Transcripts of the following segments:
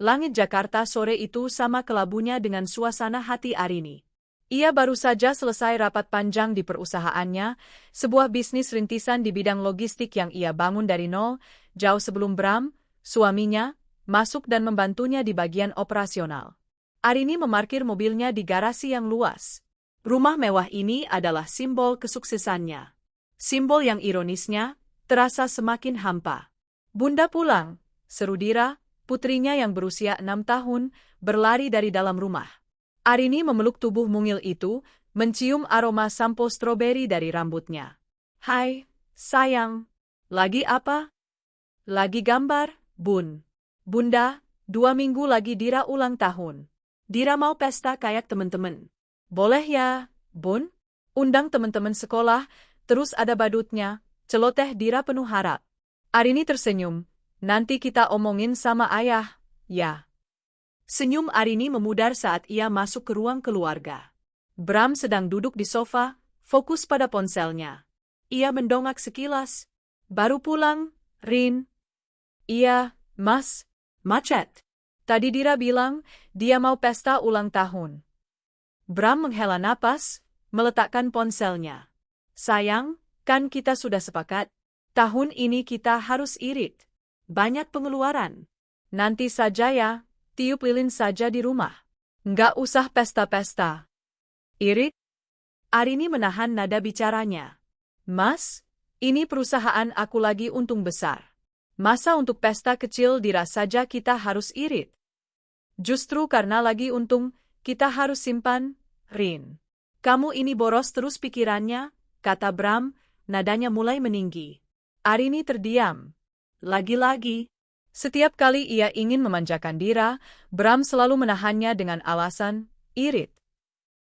Langit Jakarta sore itu sama kelabunya dengan suasana hati Arini. Ia baru saja selesai rapat panjang di perusahaannya, sebuah bisnis rintisan di bidang logistik yang ia bangun dari nol, jauh sebelum Bram, suaminya, masuk dan membantunya di bagian operasional. Arini memarkir mobilnya di garasi yang luas. Rumah mewah ini adalah simbol kesuksesannya. Simbol yang ironisnya, terasa semakin hampa. Bunda pulang, seru Dira, putrinya yang berusia 6 tahun, berlari dari dalam rumah. Arini memeluk tubuh mungil itu, mencium aroma sampo stroberi dari rambutnya. Hai, sayang. Lagi apa? Lagi gambar, Bun. Bunda, 2 minggu lagi Dira ulang tahun. Dira mau pesta kayak temen-temen. Boleh ya, Bun? Undang temen-temen sekolah, terus ada badutnya, celoteh Dira penuh harap. Arini tersenyum. Nanti kita omongin sama ayah, ya. Senyum Arini memudar saat ia masuk ke ruang keluarga. Bram sedang duduk di sofa, fokus pada ponselnya. Ia mendongak sekilas. Baru pulang, Rin. Iya, Mas. Macet. Tadi Dira bilang, dia mau pesta ulang tahun. Bram menghela napas, meletakkan ponselnya. Sayang, kan kita sudah sepakat. Tahun ini kita harus irit. Banyak pengeluaran. Nanti saja ya, tiup lilin saja di rumah. Nggak usah pesta-pesta. Irit? Arini menahan nada bicaranya. Mas, ini perusahaan aku lagi untung besar. Masa untuk pesta kecil Dira saja kita harus irit? Justru karena lagi untung, kita harus simpan, Rin. Kamu ini boros terus pikirannya, kata Bram, nadanya mulai meninggi. Arini terdiam. Lagi-lagi, setiap kali ia ingin memanjakan Dira, Bram selalu menahannya dengan alasan, irit.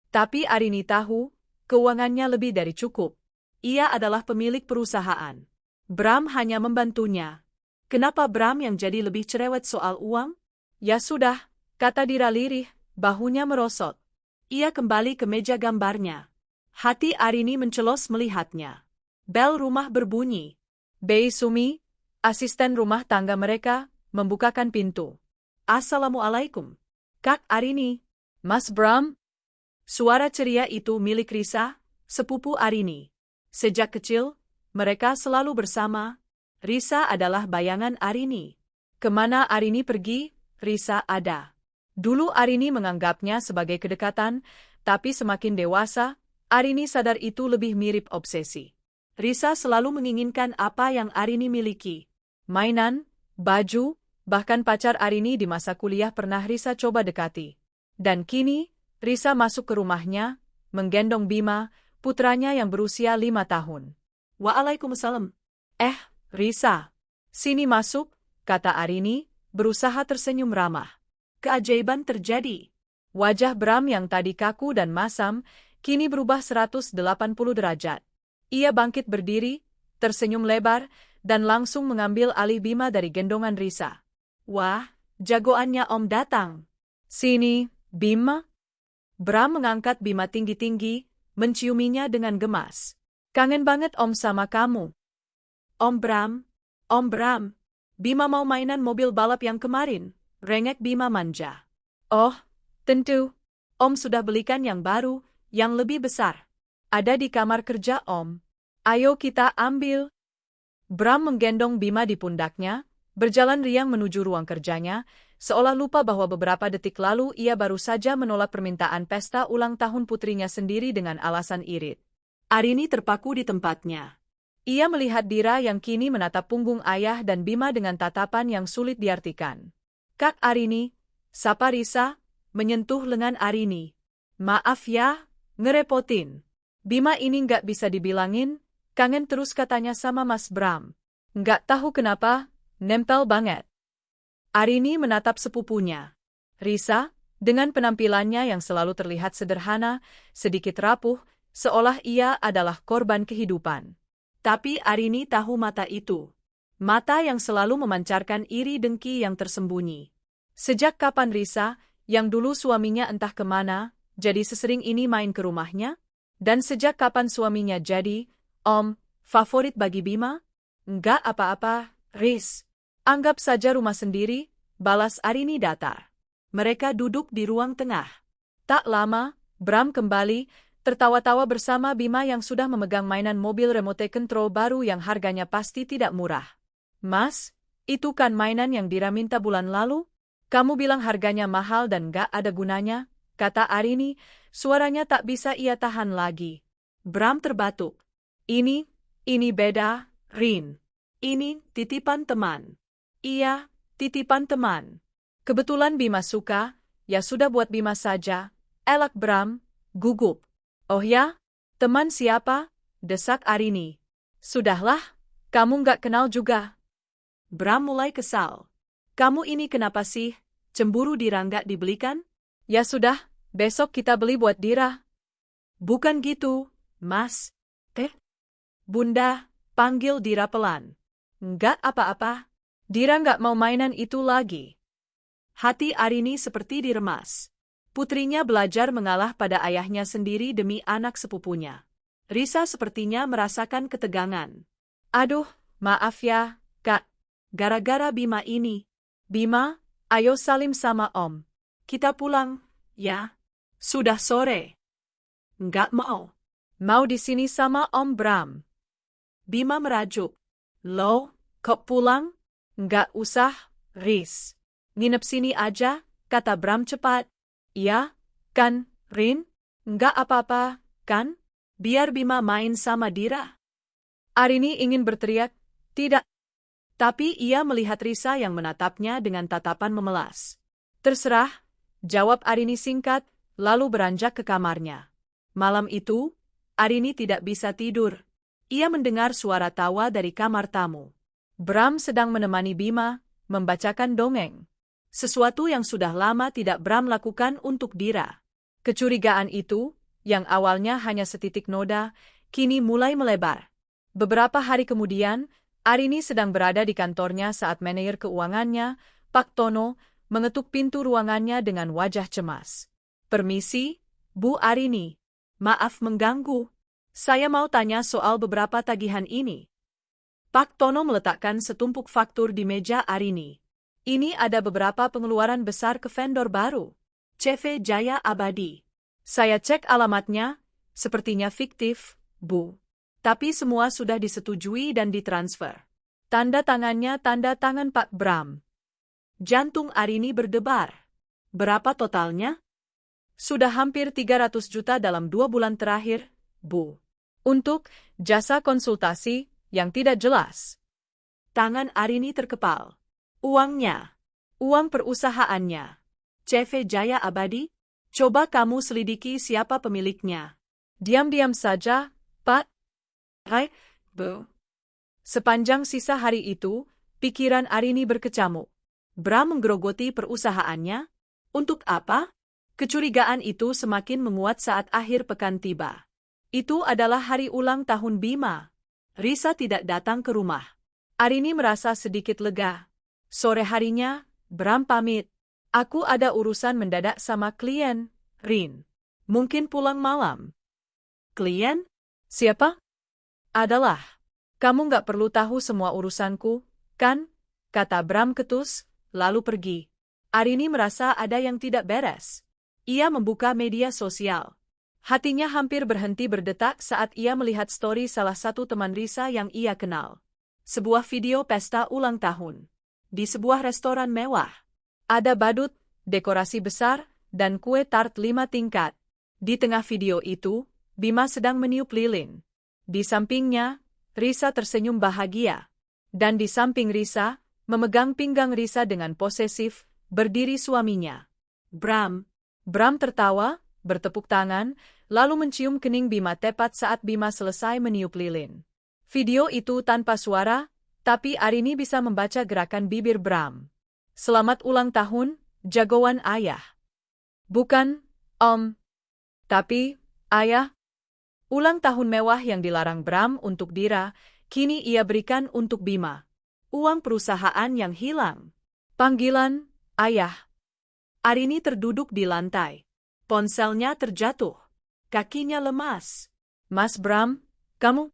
Tapi Arini tahu, keuangannya lebih dari cukup. Ia adalah pemilik perusahaan. Bram hanya membantunya. Kenapa Bram yang jadi lebih cerewet soal uang? Ya sudah, kata Dira lirih, bahunya merosot. Ia kembali ke meja gambarnya. Hati Arini mencelos melihatnya. Bel rumah berbunyi. Bei Sumi, asisten rumah tangga mereka, membukakan pintu. Assalamualaikum. Kak Arini. Mas Bram. Suara ceria itu milik Risa, sepupu Arini. Sejak kecil, mereka selalu bersama. Risa adalah bayangan Arini. Kemana Arini pergi, Risa ada. Dulu Arini menganggapnya sebagai kedekatan, tapi semakin dewasa, Arini sadar itu lebih mirip obsesi. Risa selalu menginginkan apa yang Arini miliki. Mainan, baju, bahkan pacar Arini di masa kuliah pernah Risa coba dekati. Dan kini, Risa masuk ke rumahnya, menggendong Bima, putranya yang berusia 5 tahun. Waalaikumsalam. Risa. Sini masuk, kata Arini, berusaha tersenyum ramah. Keajaiban terjadi. Wajah Bram yang tadi kaku dan masam, kini berubah 180 derajat. Ia bangkit berdiri, tersenyum lebar, dan langsung mengambil alih Bima dari gendongan Risa. Wah, jagoannya Om datang. Sini, Bima. Bram mengangkat Bima tinggi-tinggi, menciuminya dengan gemas. Kangen banget Om sama kamu. Om Bram, Bima mau mainan mobil balap yang kemarin, rengek Bima manja. Oh, tentu. Om sudah belikan yang baru, yang lebih besar. Ada di kamar kerja Om. Ayo kita ambil. Bram menggendong Bima di pundaknya, berjalan riang menuju ruang kerjanya, seolah lupa bahwa beberapa detik lalu ia baru saja menolak permintaan pesta ulang tahun putrinya sendiri dengan alasan irit. Arini terpaku di tempatnya. Ia melihat Dira yang kini menatap punggung ayah dan Bima dengan tatapan yang sulit diartikan. Kak Arini, sapa Risa, menyentuh lengan Arini. Maaf ya, ngerepotin. Bima ini nggak bisa dibilangin, kangen terus katanya sama Mas Bram. Nggak tahu kenapa, nempel banget. Arini menatap sepupunya. Risa, dengan penampilannya yang selalu terlihat sederhana, sedikit rapuh, seolah ia adalah korban kehidupan. Tapi Arini tahu mata itu. Mata yang selalu memancarkan iri dengki yang tersembunyi. Sejak kapan Risa, yang dulu suaminya entah kemana, jadi sesering ini main ke rumahnya? Dan sejak kapan suaminya jadi, Om, favorit bagi Bima? Enggak apa-apa, Riz. Anggap saja rumah sendiri, balas Arini datar. Mereka duduk di ruang tengah. Tak lama, Bram kembali, tertawa-tawa bersama Bima yang sudah memegang mainan mobil remote control baru yang harganya pasti tidak murah. Mas, itu kan mainan yang Dira minta bulan lalu? Kamu bilang harganya mahal dan gak ada gunanya, kata Arini, suaranya tak bisa ia tahan lagi. Bram terbatuk. Ini beda, Rin. Ini titipan teman. Iya, titipan teman. Kebetulan Bima suka, ya sudah buat Bima saja, elak Bram, gugup. Oh ya? Teman siapa? Desak Arini. Sudahlah, kamu gak kenal juga. Bram mulai kesal. Kamu ini kenapa sih? Cemburu Dira nggak dibelikan? Ya sudah, besok kita beli buat Dira. Bukan gitu, Mas. Bunda, panggil Dira pelan. Nggak apa-apa. Dira nggak mau mainan itu lagi. Hati Arini seperti diremas. Putrinya belajar mengalah pada ayahnya sendiri demi anak sepupunya. Risa sepertinya merasakan ketegangan. Aduh, maaf ya, Kak. Gara-gara Bima ini. Bima, ayo salim sama Om. Kita pulang, ya? Sudah sore. Nggak mau. Mau di sini sama Om Bram. Bima merajuk. Loh, kok pulang? Nggak usah, Riz. Nginep sini aja, kata Bram cepat. Iya, kan, Rin? Nggak apa-apa, kan? Biar Bima main sama Dira. Arini ingin berteriak, tidak. Tapi ia melihat Risa yang menatapnya dengan tatapan memelas. Terserah, jawab Arini singkat, lalu beranjak ke kamarnya. Malam itu, Arini tidak bisa tidur. Ia mendengar suara tawa dari kamar tamu. Bram sedang menemani Bima, membacakan dongeng. Sesuatu yang sudah lama tidak Bram lakukan untuk Dira. Kecurigaan itu, yang awalnya hanya setitik noda, kini mulai melebar. Beberapa hari kemudian, Arini sedang berada di kantornya saat manajer keuangannya, Pak Tono, mengetuk pintu ruangannya dengan wajah cemas. Permisi, Bu Arini. Maaf mengganggu. Saya mau tanya soal beberapa tagihan ini. Pak Tono meletakkan setumpuk faktur di meja Arini. Ini ada beberapa pengeluaran besar ke vendor baru. CV Jaya Abadi. Saya cek alamatnya, sepertinya fiktif, Bu. Tapi semua sudah disetujui dan ditransfer. Tanda tangannya tanda tangan Pak Bram. Jantung Arini berdebar. Berapa totalnya? Sudah hampir 300 juta dalam 2 bulan terakhir, Bu. Untuk jasa konsultasi yang tidak jelas. Tangan Arini terkepal. Uangnya. Uang perusahaannya. CV Jaya Abadi? Coba kamu selidiki siapa pemiliknya. Diam-diam saja, Pak. Hai, Bu. Sepanjang sisa hari itu, pikiran Arini berkecamuk. Bram menggerogoti perusahaannya? Untuk apa? Kecurigaan itu semakin menguat saat akhir pekan tiba. Itu adalah hari ulang tahun Bima. Risa tidak datang ke rumah. Arini merasa sedikit lega. Sore harinya, Bram pamit. Aku ada urusan mendadak sama klien, Rin. Mungkin pulang malam. Klien? Siapa? Adalah. Kamu nggak perlu tahu semua urusanku, kan? Kata Bram ketus, lalu pergi. Arini merasa ada yang tidak beres. Ia membuka media sosial. Hatinya hampir berhenti berdetak saat ia melihat story salah satu teman Risa yang ia kenal. Sebuah video pesta ulang tahun. Di sebuah restoran mewah. Ada badut, dekorasi besar, dan kue tart 5 tingkat. Di tengah video itu, Bima sedang meniup lilin. Di sampingnya, Risa tersenyum bahagia. Dan di samping Risa, memegang pinggang Risa dengan posesif, berdiri suaminya. Bram tertawa, bertepuk tangan, lalu mencium kening Bima tepat saat Bima selesai meniup lilin. Video itu tanpa suara, tapi Arini bisa membaca gerakan bibir Bram. Selamat ulang tahun, jagoan ayah. Bukan, Om. Tapi, ayah. Ulang tahun mewah yang dilarang Bram untuk Dira, kini ia berikan untuk Bima. Uang perusahaan yang hilang. Panggilan, ayah. Arini terduduk di lantai. Ponselnya terjatuh. Kakinya lemas. Mas Bram, kamu?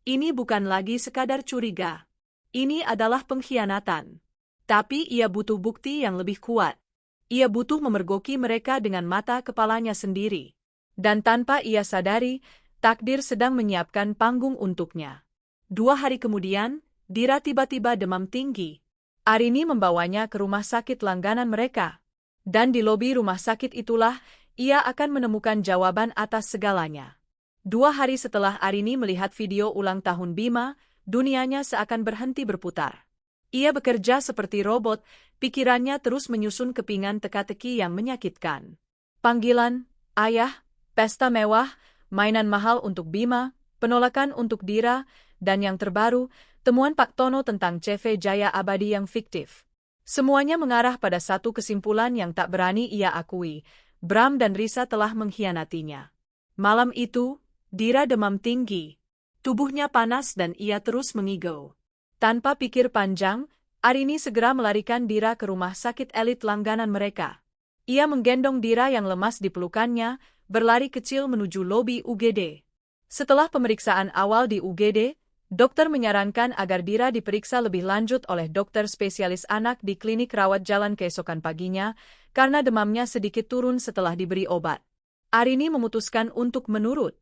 Ini bukan lagi sekadar curiga. Ini adalah pengkhianatan. Tapi ia butuh bukti yang lebih kuat. Ia butuh memergoki mereka dengan mata kepalanya sendiri. Dan tanpa ia sadari, takdir sedang menyiapkan panggung untuknya. 2 hari kemudian, Dira tiba-tiba demam tinggi. Arini membawanya ke rumah sakit langganan mereka. Dan di lobi rumah sakit itulah, ia akan menemukan jawaban atas segalanya. 2 hari setelah Arini melihat video ulang tahun Bima, dunianya seakan berhenti berputar. Ia bekerja seperti robot, pikirannya terus menyusun kepingan teka-teki yang menyakitkan. Panggilan, ayah, pesta mewah, mainan mahal untuk Bima, penolakan untuk Dira, dan yang terbaru, temuan Pak Tono tentang CV Jaya Abadi yang fiktif. Semuanya mengarah pada satu kesimpulan yang tak berani ia akui, Bram dan Risa telah mengkhianatinya. Malam itu, Dira demam tinggi. Tubuhnya panas dan ia terus mengigau. Tanpa pikir panjang, Arini segera melarikan Dira ke rumah sakit elit langganan mereka. Ia menggendong Dira yang lemas di pelukannya, berlari kecil menuju lobi UGD. Setelah pemeriksaan awal di UGD, dokter menyarankan agar Dira diperiksa lebih lanjut oleh dokter spesialis anak di klinik rawat jalan keesokan paginya, karena demamnya sedikit turun setelah diberi obat. Arini memutuskan untuk menurut.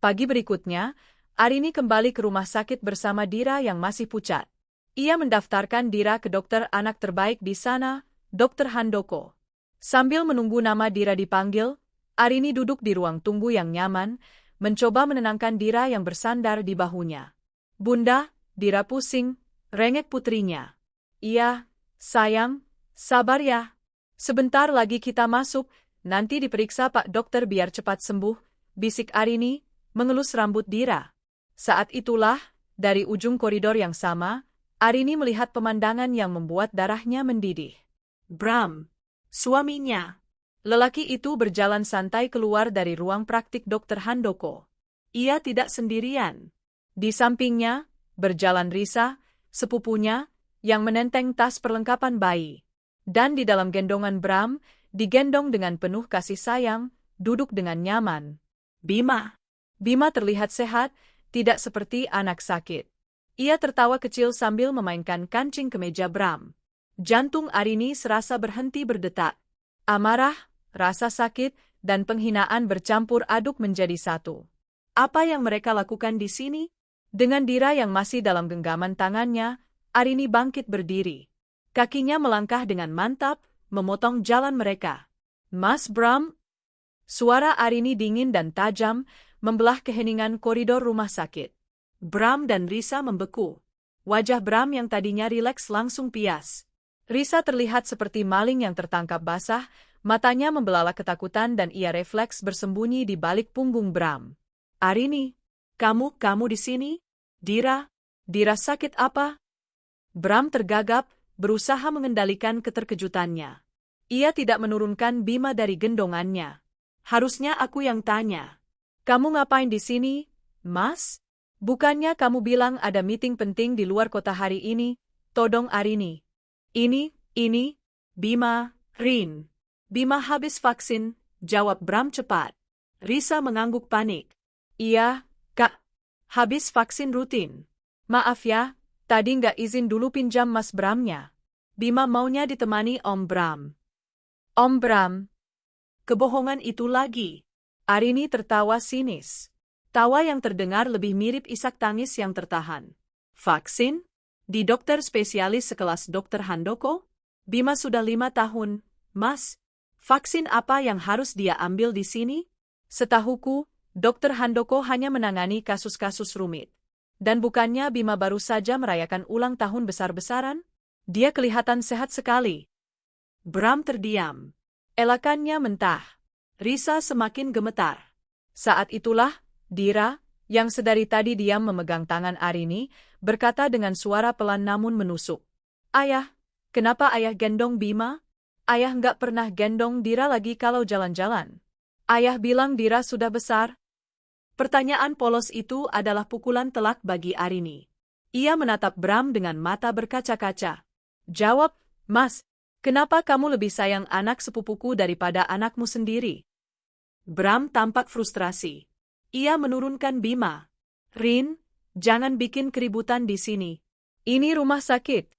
Pagi berikutnya, Arini kembali ke rumah sakit bersama Dira yang masih pucat. Ia mendaftarkan Dira ke dokter anak terbaik di sana, Dr. Handoko. Sambil menunggu nama Dira dipanggil, Arini duduk di ruang tunggu yang nyaman, mencoba menenangkan Dira yang bersandar di bahunya. Bunda, Dira pusing, rengek putrinya. Iya, sayang, sabar ya. Sebentar lagi kita masuk, nanti diperiksa Pak Dokter biar cepat sembuh, bisik Arini, mengelus rambut Dira. Saat itulah, dari ujung koridor yang sama, Arini melihat pemandangan yang membuat darahnya mendidih. Bram, suaminya. Lelaki itu berjalan santai keluar dari ruang praktik Dr. Handoko. Ia tidak sendirian. Di sampingnya, berjalan Risa, sepupunya, yang menenteng tas perlengkapan bayi. Dan di dalam gendongan Bram, digendong dengan penuh kasih sayang, duduk dengan nyaman. Bima. Bima terlihat sehat, tidak seperti anak sakit. Ia tertawa kecil sambil memainkan kancing kemeja Bram. Jantung Arini serasa berhenti berdetak. Amarah, rasa sakit, dan penghinaan bercampur aduk menjadi satu. Apa yang mereka lakukan di sini? Dengan Dira yang masih dalam genggaman tangannya, Arini bangkit berdiri. Kakinya melangkah dengan mantap, memotong jalan mereka. Mas Bram? Suara Arini dingin dan tajam, membelah keheningan koridor rumah sakit. Bram dan Risa membeku. Wajah Bram yang tadinya rileks langsung pias. Risa terlihat seperti maling yang tertangkap basah, matanya membelalak ketakutan dan ia refleks bersembunyi di balik punggung Bram. Arini, kamu di sini? Dira sakit apa? Bram tergagap, berusaha mengendalikan keterkejutannya. Ia tidak menurunkan Bima dari gendongannya. Harusnya aku yang tanya. Kamu ngapain di sini, Mas? Bukannya kamu bilang ada meeting penting di luar kota hari ini, todong Arini. Ini, Bima, Rin. Bima habis vaksin, jawab Bram cepat. Risa mengangguk panik. Iya, Kak. Habis vaksin rutin. Maaf ya, tadi nggak izin dulu pinjam Mas Bramnya. Bima maunya ditemani Om Bram. Om Bram. Kebohongan itu lagi. Arini tertawa sinis. Tawa yang terdengar lebih mirip isak tangis yang tertahan. Vaksin? Di dokter spesialis sekelas Dr. Handoko? Bima sudah 5 tahun, Mas. Vaksin apa yang harus dia ambil di sini? Setahuku, Dr. Handoko hanya menangani kasus-kasus rumit. Dan bukannya Bima baru saja merayakan ulang tahun besar-besaran? Dia kelihatan sehat sekali. Bram terdiam. Elakannya mentah. Risa semakin gemetar. Saat itulah, Dira, yang sedari tadi diam memegang tangan Arini, berkata dengan suara pelan namun menusuk. Ayah, kenapa ayah gendong Bima? Ayah nggak pernah gendong Dira lagi kalau jalan-jalan. Ayah bilang Dira sudah besar. Pertanyaan polos itu adalah pukulan telak bagi Arini. Ia menatap Bram dengan mata berkaca-kaca. Jawab, Mas, kenapa kamu lebih sayang anak sepupuku daripada anakmu sendiri? Bram tampak frustrasi. Ia menurunkan Bima. Rin, jangan bikin keributan di sini. Ini rumah sakit.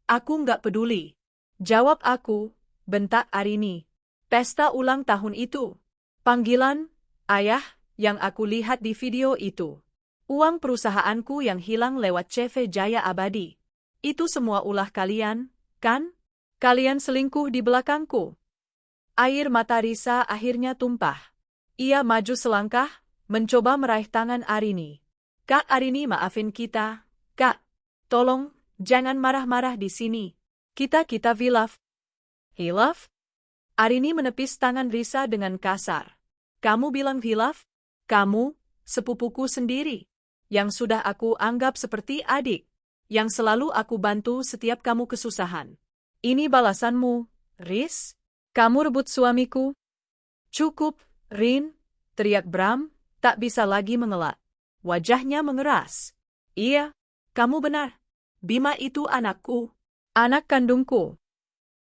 Aku nggak peduli. Jawab aku, bentak Arini. Pesta ulang tahun itu. Panggilan, ayah, yang aku lihat di video itu. Uang perusahaanku yang hilang lewat CV Jaya Abadi. Itu semua ulah kalian, kan? Kalian selingkuh di belakangku. Air mata Risa akhirnya tumpah. Ia maju selangkah, mencoba meraih tangan Arini. Kak Arini, maafin kita. Kak, tolong, jangan marah-marah di sini. Kita hilaf. Hilaf? Arini menepis tangan Risa dengan kasar. Kamu bilang hilaf? Kamu, sepupuku sendiri. Yang sudah aku anggap seperti adik. Yang selalu aku bantu setiap kamu kesusahan. Ini balasanmu, Riz? Kamu rebut suamiku? Cukup, Rin, teriak Bram, tak bisa lagi mengelak. Wajahnya mengeras. Iya, kamu benar. Bima itu anakku. Anak kandungku.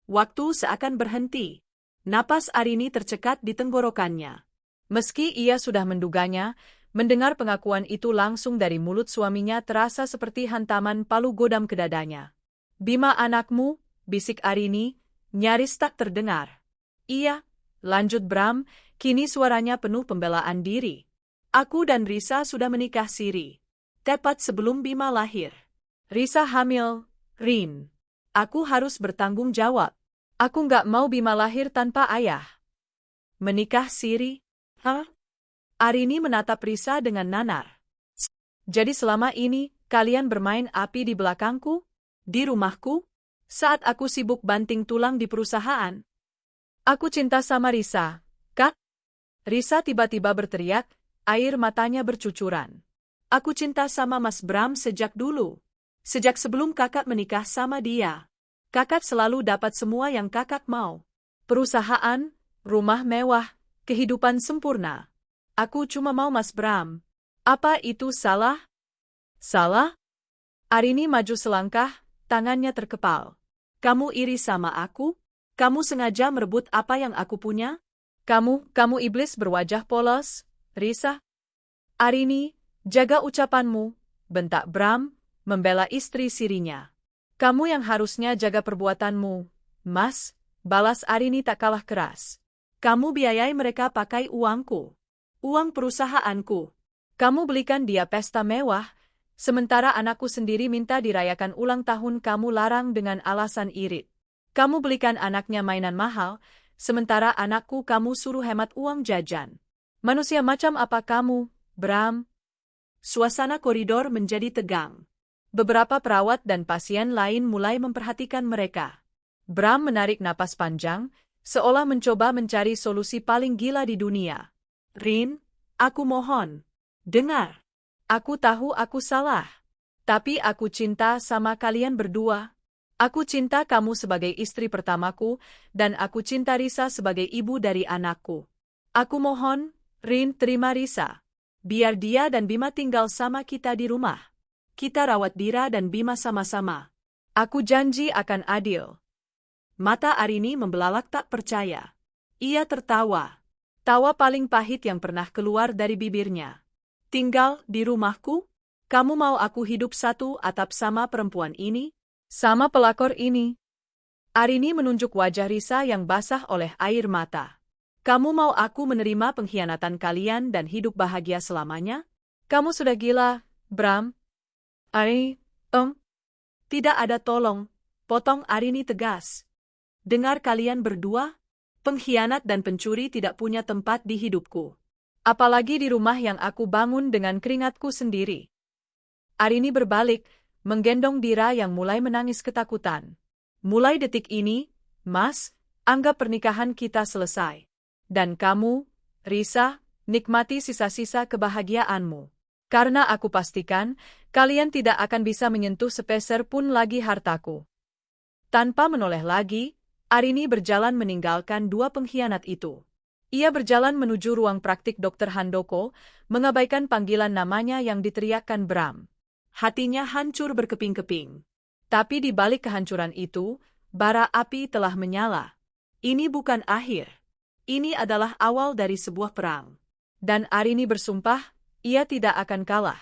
Waktu seakan berhenti. Napas Arini tercekat di tenggorokannya. Meski ia sudah menduganya, mendengar pengakuan itu langsung dari mulut suaminya terasa seperti hantaman palu godam ke dadanya. Bima anakmu, bisik Arini, nyaris tak terdengar. Iya, lanjut Bram, kini suaranya penuh pembelaan diri. Aku dan Risa sudah menikah siri. Tepat sebelum Bima lahir. Risa hamil, Rin. Aku harus bertanggung jawab. Aku nggak mau Bima lahir tanpa ayah. Menikah siri? Hah? Arini menatap Risa dengan nanar. Jadi selama ini, kalian bermain api di belakangku? Di rumahku? Saat aku sibuk banting tulang di perusahaan? Aku cinta sama Risa, Kak. Risa tiba-tiba berteriak, air matanya bercucuran. Aku cinta sama Mas Bram sejak dulu. Sejak sebelum kakak menikah sama dia. Kakak selalu dapat semua yang kakak mau. Perusahaan, rumah mewah, kehidupan sempurna. Aku cuma mau Mas Bram. Apa itu salah? Salah? Arini maju selangkah, tangannya terkepal. Kamu iri sama aku? Kamu sengaja merebut apa yang aku punya? Kamu iblis berwajah polos, Risa. Arini, jaga ucapanmu, bentak Bram, membela istri sirinya. Kamu yang harusnya jaga perbuatanmu, Mas, balas Arini tak kalah keras. Kamu biayai mereka pakai uangku. Uang perusahaanku. Kamu belikan dia pesta mewah, sementara anakku sendiri minta dirayakan ulang tahun kamu larang dengan alasan irit. Kamu belikan anaknya mainan mahal, sementara anakku kamu suruh hemat uang jajan. Manusia macam apa kamu, Bram? Suasana koridor menjadi tegang. Beberapa perawat dan pasien lain mulai memperhatikan mereka. Bram menarik napas panjang, seolah mencoba mencari solusi paling gila di dunia. Rin, aku mohon. Dengar. Aku tahu aku salah. Tapi aku cinta sama kalian berdua. Aku cinta kamu sebagai istri pertamaku, dan aku cinta Risa sebagai ibu dari anakku. Aku mohon, Rin, terima Risa. Biar dia dan Bima tinggal sama kita di rumah. Kita rawat Dira dan Bima sama-sama. Aku janji akan adil. Mata Arini membelalak tak percaya. Ia tertawa. Tawa paling pahit yang pernah keluar dari bibirnya. Tinggal di rumahku? Kamu mau aku hidup satu atap sama perempuan ini? Sama pelakor ini? Arini menunjuk wajah Risa yang basah oleh air mata. Kamu mau aku menerima pengkhianatan kalian dan hidup bahagia selamanya? Kamu sudah gila, Bram. Arini, Tidak ada tolong, potong Arini tegas. Dengar kalian berdua? Pengkhianat dan pencuri tidak punya tempat di hidupku. Apalagi di rumah yang aku bangun dengan keringatku sendiri. Arini berbalik, menggendong Dira yang mulai menangis ketakutan. Mulai detik ini, Mas, anggap pernikahan kita selesai. Dan kamu, Risa, nikmati sisa-sisa kebahagiaanmu. Karena aku pastikan, kalian tidak akan bisa menyentuh sepeser pun lagi hartaku. Tanpa menoleh lagi, Arini berjalan meninggalkan dua pengkhianat itu. Ia berjalan menuju ruang praktik Dr. Handoko, mengabaikan panggilan namanya yang diteriakkan Bram. Hatinya hancur berkeping-keping. Tapi di balik kehancuran itu, bara api telah menyala. Ini bukan akhir. Ini adalah awal dari sebuah perang. Dan Arini bersumpah, ia tidak akan kalah.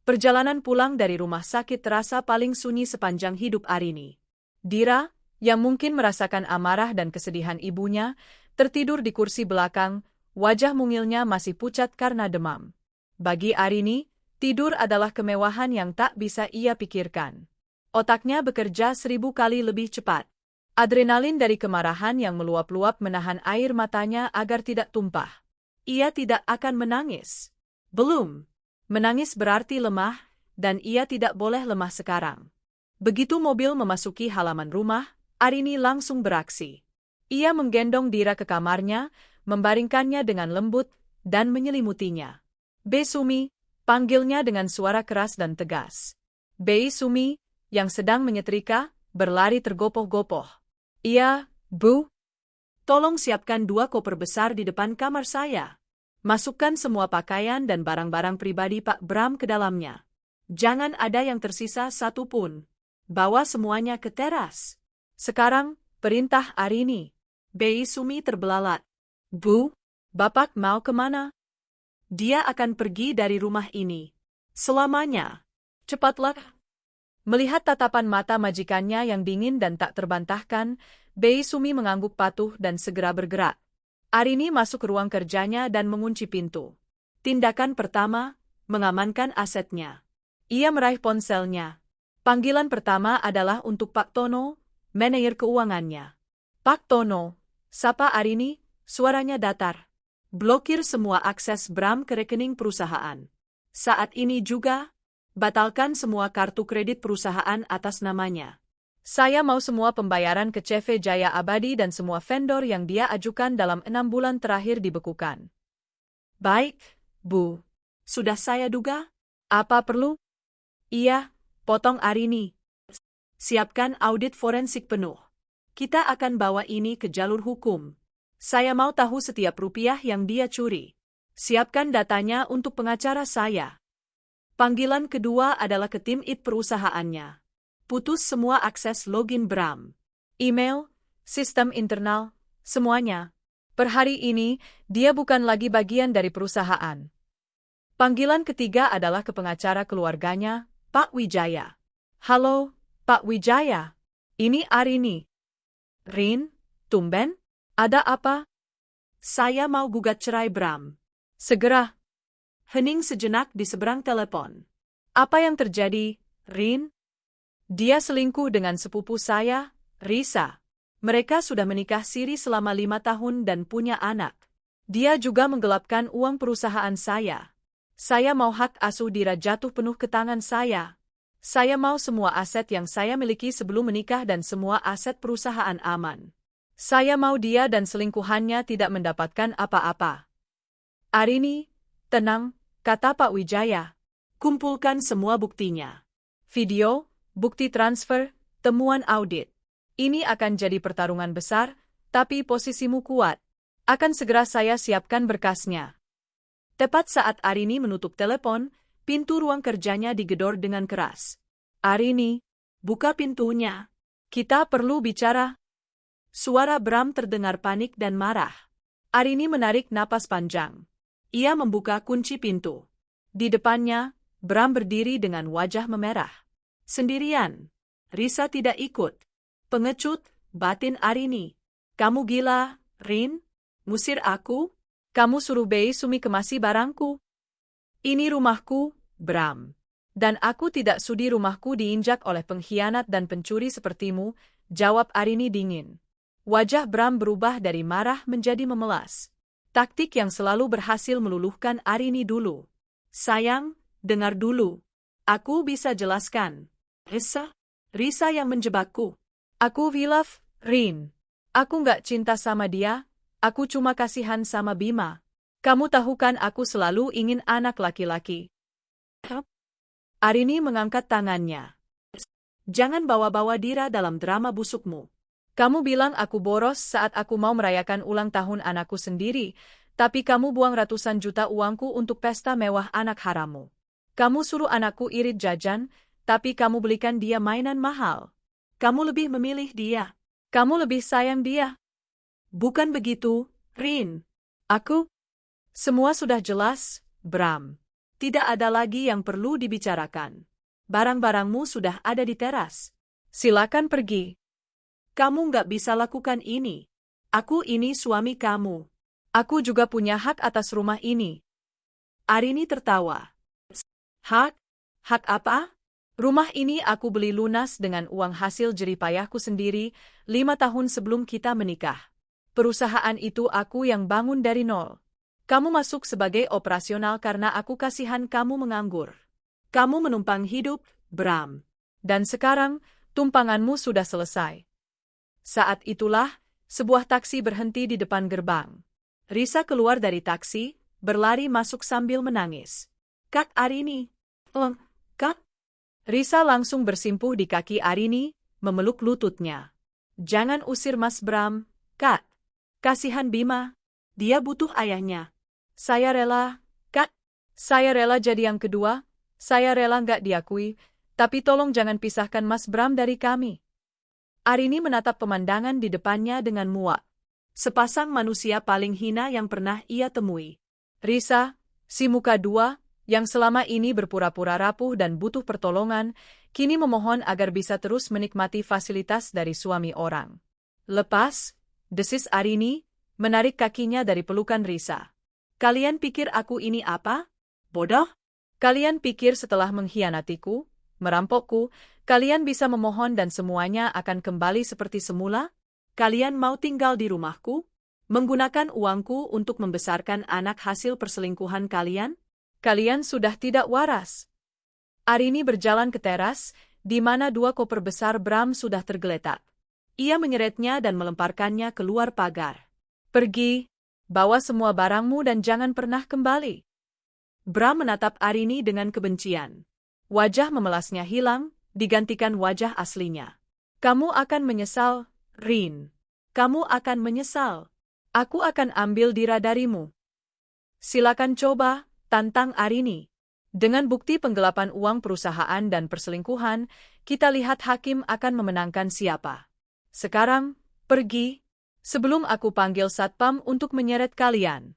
Perjalanan pulang dari rumah sakit terasa paling sunyi sepanjang hidup Arini. Dira, yang mungkin merasakan amarah dan kesedihan ibunya, tertidur di kursi belakang, wajah mungilnya masih pucat karena demam. Bagi Arini, tidur adalah kemewahan yang tak bisa ia pikirkan. Otaknya bekerja 1000 kali lebih cepat. Adrenalin dari kemarahan yang meluap-luap menahan air matanya agar tidak tumpah. Ia tidak akan menangis. Belum. Menangis berarti lemah, dan ia tidak boleh lemah sekarang. Begitu mobil memasuki halaman rumah, Arini langsung beraksi. Ia menggendong Dira ke kamarnya, membaringkannya dengan lembut, dan menyelimutinya. "Be Sumi," panggilnya dengan suara keras dan tegas. Be Sumi, yang sedang menyetrika, berlari tergopoh-gopoh. "Iya, Bu. Tolong siapkan 2 koper besar di depan kamar saya. Masukkan semua pakaian dan barang-barang pribadi Pak Bram ke dalamnya. Jangan ada yang tersisa satu pun. Bawa semuanya ke teras." "Sekarang," perintah Arini. Bei Sumi terbelalak. "Bu, Bapak mau kemana?" "Dia akan pergi dari rumah ini. Selamanya. Cepatlah." Melihat tatapan mata majikannya yang dingin dan tak terbantahkan, Bei Sumi mengangguk patuh dan segera bergerak. Arini masuk ke ruang kerjanya dan mengunci pintu. Tindakan pertama, mengamankan asetnya. Ia meraih ponselnya. Panggilan pertama adalah untuk Pak Tono, manajer keuangannya. "Pak Tono," sapa Arini, suaranya datar. "Blokir semua akses Bram ke rekening perusahaan. Saat ini juga, batalkan semua kartu kredit perusahaan atas namanya. Saya mau semua pembayaran ke CV Jaya Abadi dan semua vendor yang dia ajukan dalam 6 bulan terakhir dibekukan." "Baik, Bu. Sudah saya duga. Apa perlu?" "Iya," potong Arini. "Siapkan audit forensik penuh. Kita akan bawa ini ke jalur hukum. Saya mau tahu setiap rupiah yang dia curi. Siapkan datanya untuk pengacara saya." Panggilan kedua adalah ke tim IT perusahaannya. Putus semua akses login Bram. Email, sistem internal, semuanya. Per hari ini, dia bukan lagi bagian dari perusahaan. Panggilan ketiga adalah ke pengacara keluarganya, Pak Wijaya. "Halo, Pak Wijaya. Ini Arini." "Rin, tumben? Ada apa?" "Saya mau gugat cerai Bram." "Segera." Hening sejenak di seberang telepon. "Apa yang terjadi, Rin?" "Dia selingkuh dengan sepupu saya, Risa. Mereka sudah menikah siri selama 5 tahun dan punya anak. Dia juga menggelapkan uang perusahaan saya. Saya mau hak asuh Dira jatuh penuh ke tangan saya. Saya mau semua aset yang saya miliki sebelum menikah dan semua aset perusahaan aman. Saya mau dia dan selingkuhannya tidak mendapatkan apa-apa." "Arini, tenang," kata Pak Wijaya. "Kumpulkan semua buktinya. Video, bukti transfer, temuan audit. Ini akan jadi pertarungan besar, tapi posisimu kuat. Akan segera saya siapkan berkasnya." Tepat saat Arini menutup telepon, pintu ruang kerjanya digedor dengan keras. "Arini, buka pintunya. Kita perlu bicara." Suara Bram terdengar panik dan marah. Arini menarik napas panjang. Ia membuka kunci pintu. Di depannya, Bram berdiri dengan wajah memerah. "Sendirian. Risa tidak ikut." "Pengecut," batin Arini. "Kamu gila, Rin? Ngusir aku? Kamu suruh Bei Sumi kemasi barangku. Ini rumahku, Bram. Dan aku tidak sudi rumahku diinjak oleh pengkhianat dan pencuri sepertimu," jawab Arini dingin. Wajah Bram berubah dari marah menjadi memelas. Taktik yang selalu berhasil meluluhkan Arini dulu. "Sayang, dengar dulu. Aku bisa jelaskan. Risa yang menjebakku. Aku hilaf, Rin. Aku nggak cinta sama dia, aku cuma kasihan sama Bima. Kamu tahu kan aku selalu ingin anak laki-laki." Arini mengangkat tangannya. "Jangan bawa-bawa Dira dalam drama busukmu. Kamu bilang aku boros saat aku mau merayakan ulang tahun anakku sendiri, tapi kamu buang ratusan juta uangku untuk pesta mewah anak harammu. Kamu suruh anakku irit jajan, tapi kamu belikan dia mainan mahal. Kamu lebih memilih dia. Kamu lebih sayang dia." "Bukan begitu, Rin. Aku..." "Semua sudah jelas, Bram. Tidak ada lagi yang perlu dibicarakan. Barang-barangmu sudah ada di teras. Silakan pergi." Kamu nggak bisa lakukan ini. Aku ini suami kamu. Aku juga punya hak atas rumah ini. Arini tertawa. Hak? Hak apa? Rumah ini aku beli lunas dengan uang hasil jeripayahku sendiri 5 tahun sebelum kita menikah. Perusahaan itu aku yang bangun dari nol. Kamu masuk sebagai operasional karena aku kasihan kamu menganggur. Kamu menumpang hidup, Bram. Dan sekarang, tumpanganmu sudah selesai. Saat itulah, sebuah taksi berhenti di depan gerbang. Risa keluar dari taksi, berlari masuk sambil menangis. Kak Arini. Kak? Risa langsung bersimpuh di kaki Arini, memeluk lututnya. Jangan usir Mas Bram, Kak. Kasihan Bima. Dia butuh ayahnya. Saya rela, Kak. Saya rela jadi yang kedua. Saya rela nggak diakui, tapi tolong jangan pisahkan Mas Bram dari kami. Arini menatap pemandangan di depannya dengan muak. Sepasang manusia paling hina yang pernah ia temui. Risa, si muka dua, yang selama ini berpura-pura rapuh dan butuh pertolongan, kini memohon agar bisa terus menikmati fasilitas dari suami orang. Lepas, desis Arini, menarik kakinya dari pelukan Risa. Kalian pikir aku ini apa? Bodoh? Kalian pikir setelah mengkhianatiku, merampokku, kalian bisa memohon dan semuanya akan kembali seperti semula? Kalian mau tinggal di rumahku? Menggunakan uangku untuk membesarkan anak hasil perselingkuhan kalian? Kalian sudah tidak waras. Arini berjalan ke teras, di mana 2 koper besar Bram sudah tergeletak. Ia menyeretnya dan melemparkannya keluar pagar. Pergi, bawa semua barangmu dan jangan pernah kembali. Bram menatap Arini dengan kebencian. Wajah memelasnya hilang, digantikan wajah aslinya. Kamu akan menyesal, Rin. Kamu akan menyesal. Aku akan ambil Dira darimu. Silakan coba, tantang Arini. Dengan bukti penggelapan uang perusahaan dan perselingkuhan, kita lihat hakim akan memenangkan siapa. Sekarang, pergi, sebelum aku panggil satpam untuk menyeret kalian.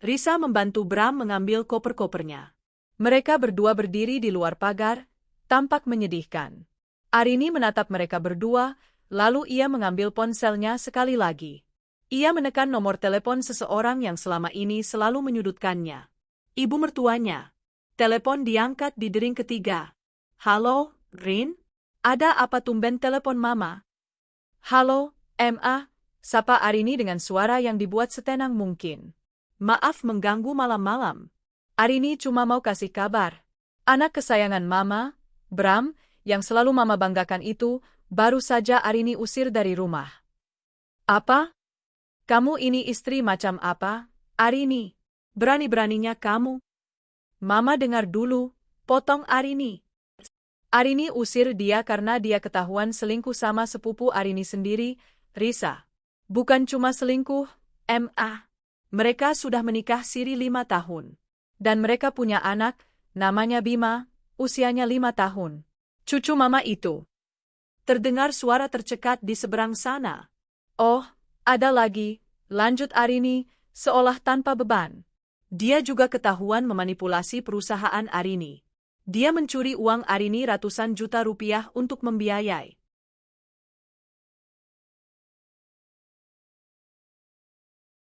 Risa membantu Bram mengambil koper-kopernya. Mereka berdua berdiri di luar pagar, tampak menyedihkan. Arini menatap mereka berdua, lalu ia mengambil ponselnya sekali lagi. Ia menekan nomor telepon seseorang yang selama ini selalu menyudutkannya. Ibu mertuanya. Telepon diangkat di dering ketiga. Halo, Rin? Ada apa tumben telepon Mama? Halo, Ma, sapa Arini dengan suara yang dibuat setenang mungkin. Maaf mengganggu malam-malam. Arini cuma mau kasih kabar. Anak kesayangan Mama, Bram, yang selalu Mama banggakan itu, baru saja Arini usir dari rumah. Apa? Kamu ini istri macam apa, Arini? Berani-beraninya kamu. Mama dengar dulu, potong Arini. Arini usir dia karena dia ketahuan selingkuh sama sepupu Arini sendiri, Risa. Bukan cuma selingkuh, Ma. Mereka sudah menikah siri 5 tahun. Dan mereka punya anak, namanya Bima, usianya 5 tahun. Cucu Mama itu. Terdengar suara tercekat di seberang sana. Oh, ada lagi, lanjut Arini, seolah tanpa beban. Dia juga ketahuan memanipulasi perusahaan Arini. Dia mencuri uang Arini ratusan juta rupiah untuk membiayai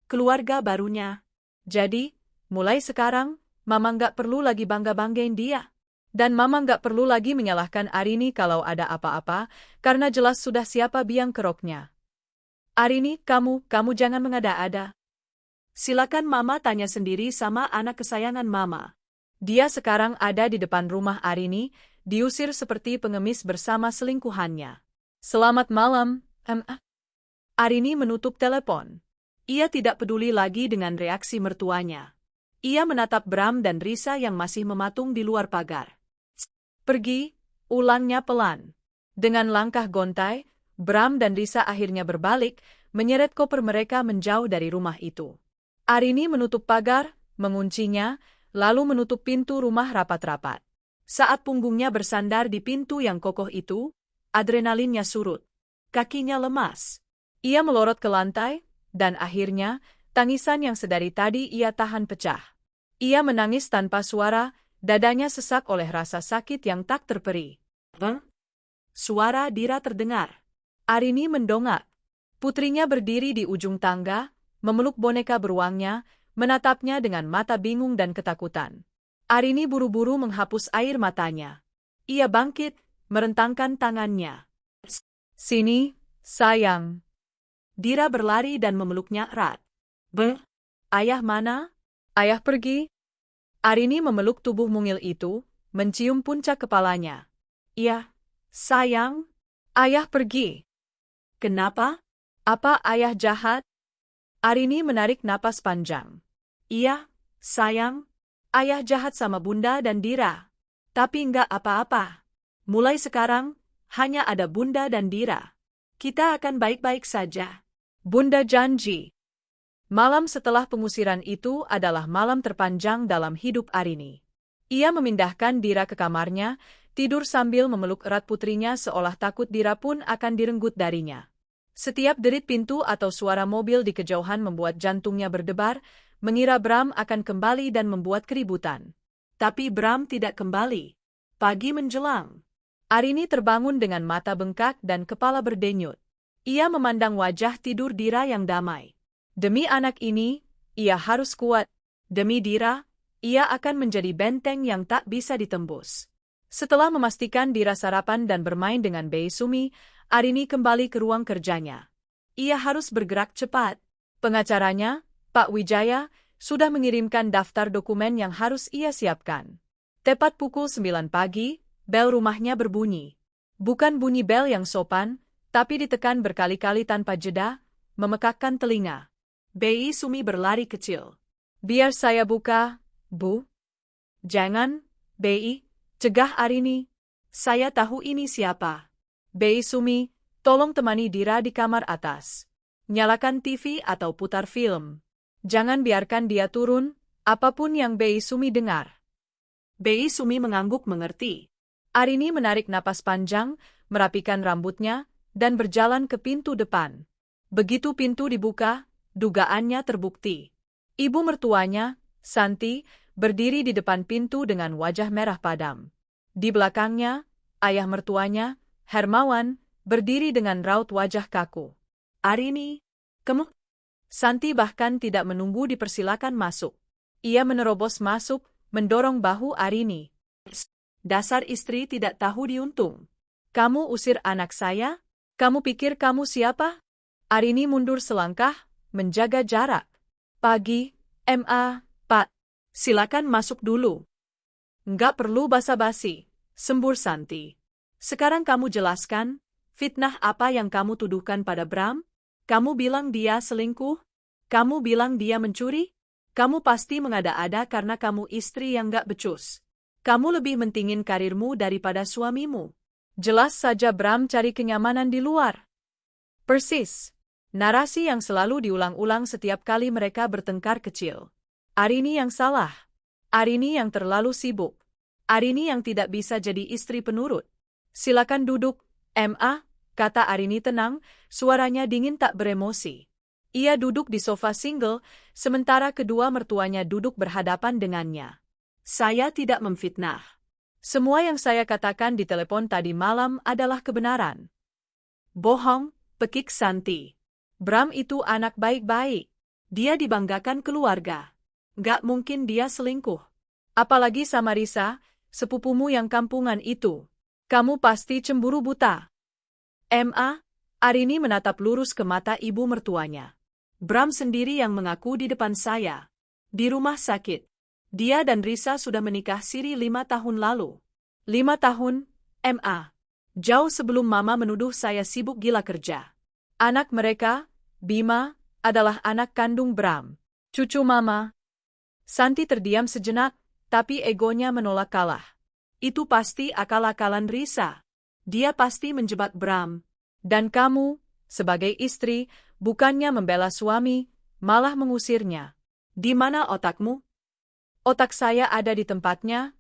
keluarga barunya. Jadi, mulai sekarang, Mama nggak perlu lagi bangga-banggain dia. Dan Mama nggak perlu lagi menyalahkan Arini kalau ada apa-apa, karena jelas sudah siapa biang keroknya. Arini, kamu jangan mengada-ada. Silakan Mama tanya sendiri sama anak kesayangan Mama. Dia sekarang ada di depan rumah Arini, diusir seperti pengemis bersama selingkuhannya. Selamat malam, Ma. Arini menutup telepon. Ia tidak peduli lagi dengan reaksi mertuanya. Ia menatap Bram dan Risa yang masih mematung di luar pagar. Pergi, ulangnya pelan. Dengan langkah gontai, Bram dan Risa akhirnya berbalik, menyeret koper mereka menjauh dari rumah itu. Arini menutup pagar, menguncinya, lalu menutup pintu rumah rapat-rapat. Saat punggungnya bersandar di pintu yang kokoh itu, adrenalinnya surut. Kakinya lemas. Ia melorot ke lantai, dan akhirnya, tangisan yang sedari tadi ia tahan pecah. Ia menangis tanpa suara, dadanya sesak oleh rasa sakit yang tak terperi. Suara Dira terdengar. Arini mendongak. Putrinya berdiri di ujung tangga, memeluk boneka beruangnya, menatapnya dengan mata bingung dan ketakutan. Arini buru-buru menghapus air matanya. Ia bangkit, merentangkan tangannya. Sini, sayang. Dira berlari dan memeluknya erat. Ayah mana? Ayah pergi. Arini memeluk tubuh mungil itu, mencium puncak kepalanya. Iya, sayang. Ayah pergi. Kenapa? Apa ayah jahat? Arini menarik napas panjang. Iya, sayang. Ayah jahat sama Bunda dan Dira. Tapi enggak apa-apa. Mulai sekarang, hanya ada Bunda dan Dira. Kita akan baik-baik saja. Bunda janji. Malam setelah pengusiran itu adalah malam terpanjang dalam hidup Arini. Ia memindahkan Dira ke kamarnya, tidur sambil memeluk erat putrinya seolah takut Dira pun akan direnggut darinya. Setiap derit pintu atau suara mobil di kejauhan membuat jantungnya berdebar, mengira Bram akan kembali dan membuat keributan. Tapi Bram tidak kembali. Pagi menjelang. Arini terbangun dengan mata bengkak dan kepala berdenyut. Ia memandang wajah tidur Dira yang damai. Demi anak ini, ia harus kuat. Demi Dira, ia akan menjadi benteng yang tak bisa ditembus. Setelah memastikan Dira sarapan dan bermain dengan Bei Sumi, Arini kembali ke ruang kerjanya. Ia harus bergerak cepat. Pengacaranya, Pak Wijaya, sudah mengirimkan daftar dokumen yang harus ia siapkan. Tepat pukul 9 pagi, bel rumahnya berbunyi. Bukan bunyi bel yang sopan, tapi ditekan berkali-kali tanpa jeda, memekakkan telinga. Bei Sumi berlari kecil. Biar saya buka, Bu. Jangan, Bei, cegah Arini. Saya tahu ini siapa. Bei Sumi, tolong temani Dira di kamar atas. Nyalakan TV atau putar film. Jangan biarkan dia turun, apapun yang Bei Sumi dengar. Bei Sumi mengangguk mengerti. Arini menarik napas panjang, merapikan rambutnya, dan berjalan ke pintu depan. Begitu pintu dibuka, dugaannya terbukti. Ibu mertuanya, Santi, berdiri di depan pintu dengan wajah merah padam. Di belakangnya, ayah mertuanya, Hermawan, berdiri dengan raut wajah kaku. Arini, kamu? Santi bahkan tidak menunggu dipersilakan masuk. Ia menerobos masuk, mendorong bahu Arini. Dasar istri tidak tahu diuntung. Kamu usir anak saya? Kamu pikir kamu siapa? Arini mundur selangkah, menjaga jarak. Pagi, Pak. Silakan masuk dulu. Nggak perlu basa-basi, sembur Santi. Sekarang kamu jelaskan, fitnah apa yang kamu tuduhkan pada Bram? Kamu bilang dia selingkuh? Kamu bilang dia mencuri? Kamu pasti mengada-ada karena kamu istri yang gak becus. Kamu lebih mentingin karirmu daripada suamimu. Jelas saja Bram cari kenyamanan di luar. Persis. Narasi yang selalu diulang-ulang setiap kali mereka bertengkar kecil. Arini yang salah. Arini yang terlalu sibuk. Arini yang tidak bisa jadi istri penurut. Silakan duduk, kata Arini tenang, suaranya dingin tak beremosi. Ia duduk di sofa single, sementara kedua mertuanya duduk berhadapan dengannya. Saya tidak memfitnah. Semua yang saya katakan di telepon tadi malam adalah kebenaran. Bohong, pekik Santi. Bram itu anak baik-baik. Dia dibanggakan keluarga. Gak mungkin dia selingkuh. Apalagi sama Risa, sepupumu yang kampungan itu. Kamu pasti cemburu buta. Arini menatap lurus ke mata ibu mertuanya. Bram sendiri yang mengaku di depan saya. Di rumah sakit. Dia dan Risa sudah menikah siri 5 tahun lalu. 5 tahun, Jauh sebelum Mama menuduh saya sibuk gila kerja. Anak mereka, Bima, adalah anak kandung Bram. Cucu Mama. Santi terdiam sejenak, tapi egonya menolak kalah. Itu pasti akal-akalan Risa. Dia pasti menjebak Bram. Dan kamu, sebagai istri, bukannya membela suami, malah mengusirnya. Di mana otakmu? Otak saya ada di tempatnya,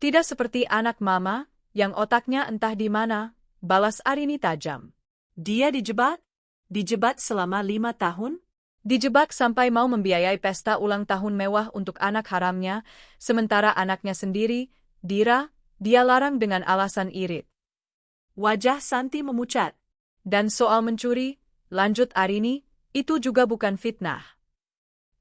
Tidak seperti anak Mama, yang otaknya entah di mana, balas Arini tajam. Dia dijebak? Dijebak selama 5 tahun? Dijebak sampai mau membiayai pesta ulang tahun mewah untuk anak haramnya, sementara anaknya sendiri, Dira, dia larang dengan alasan irit. Wajah Santi memucat. Dan soal mencuri, lanjut Arini, itu juga bukan fitnah.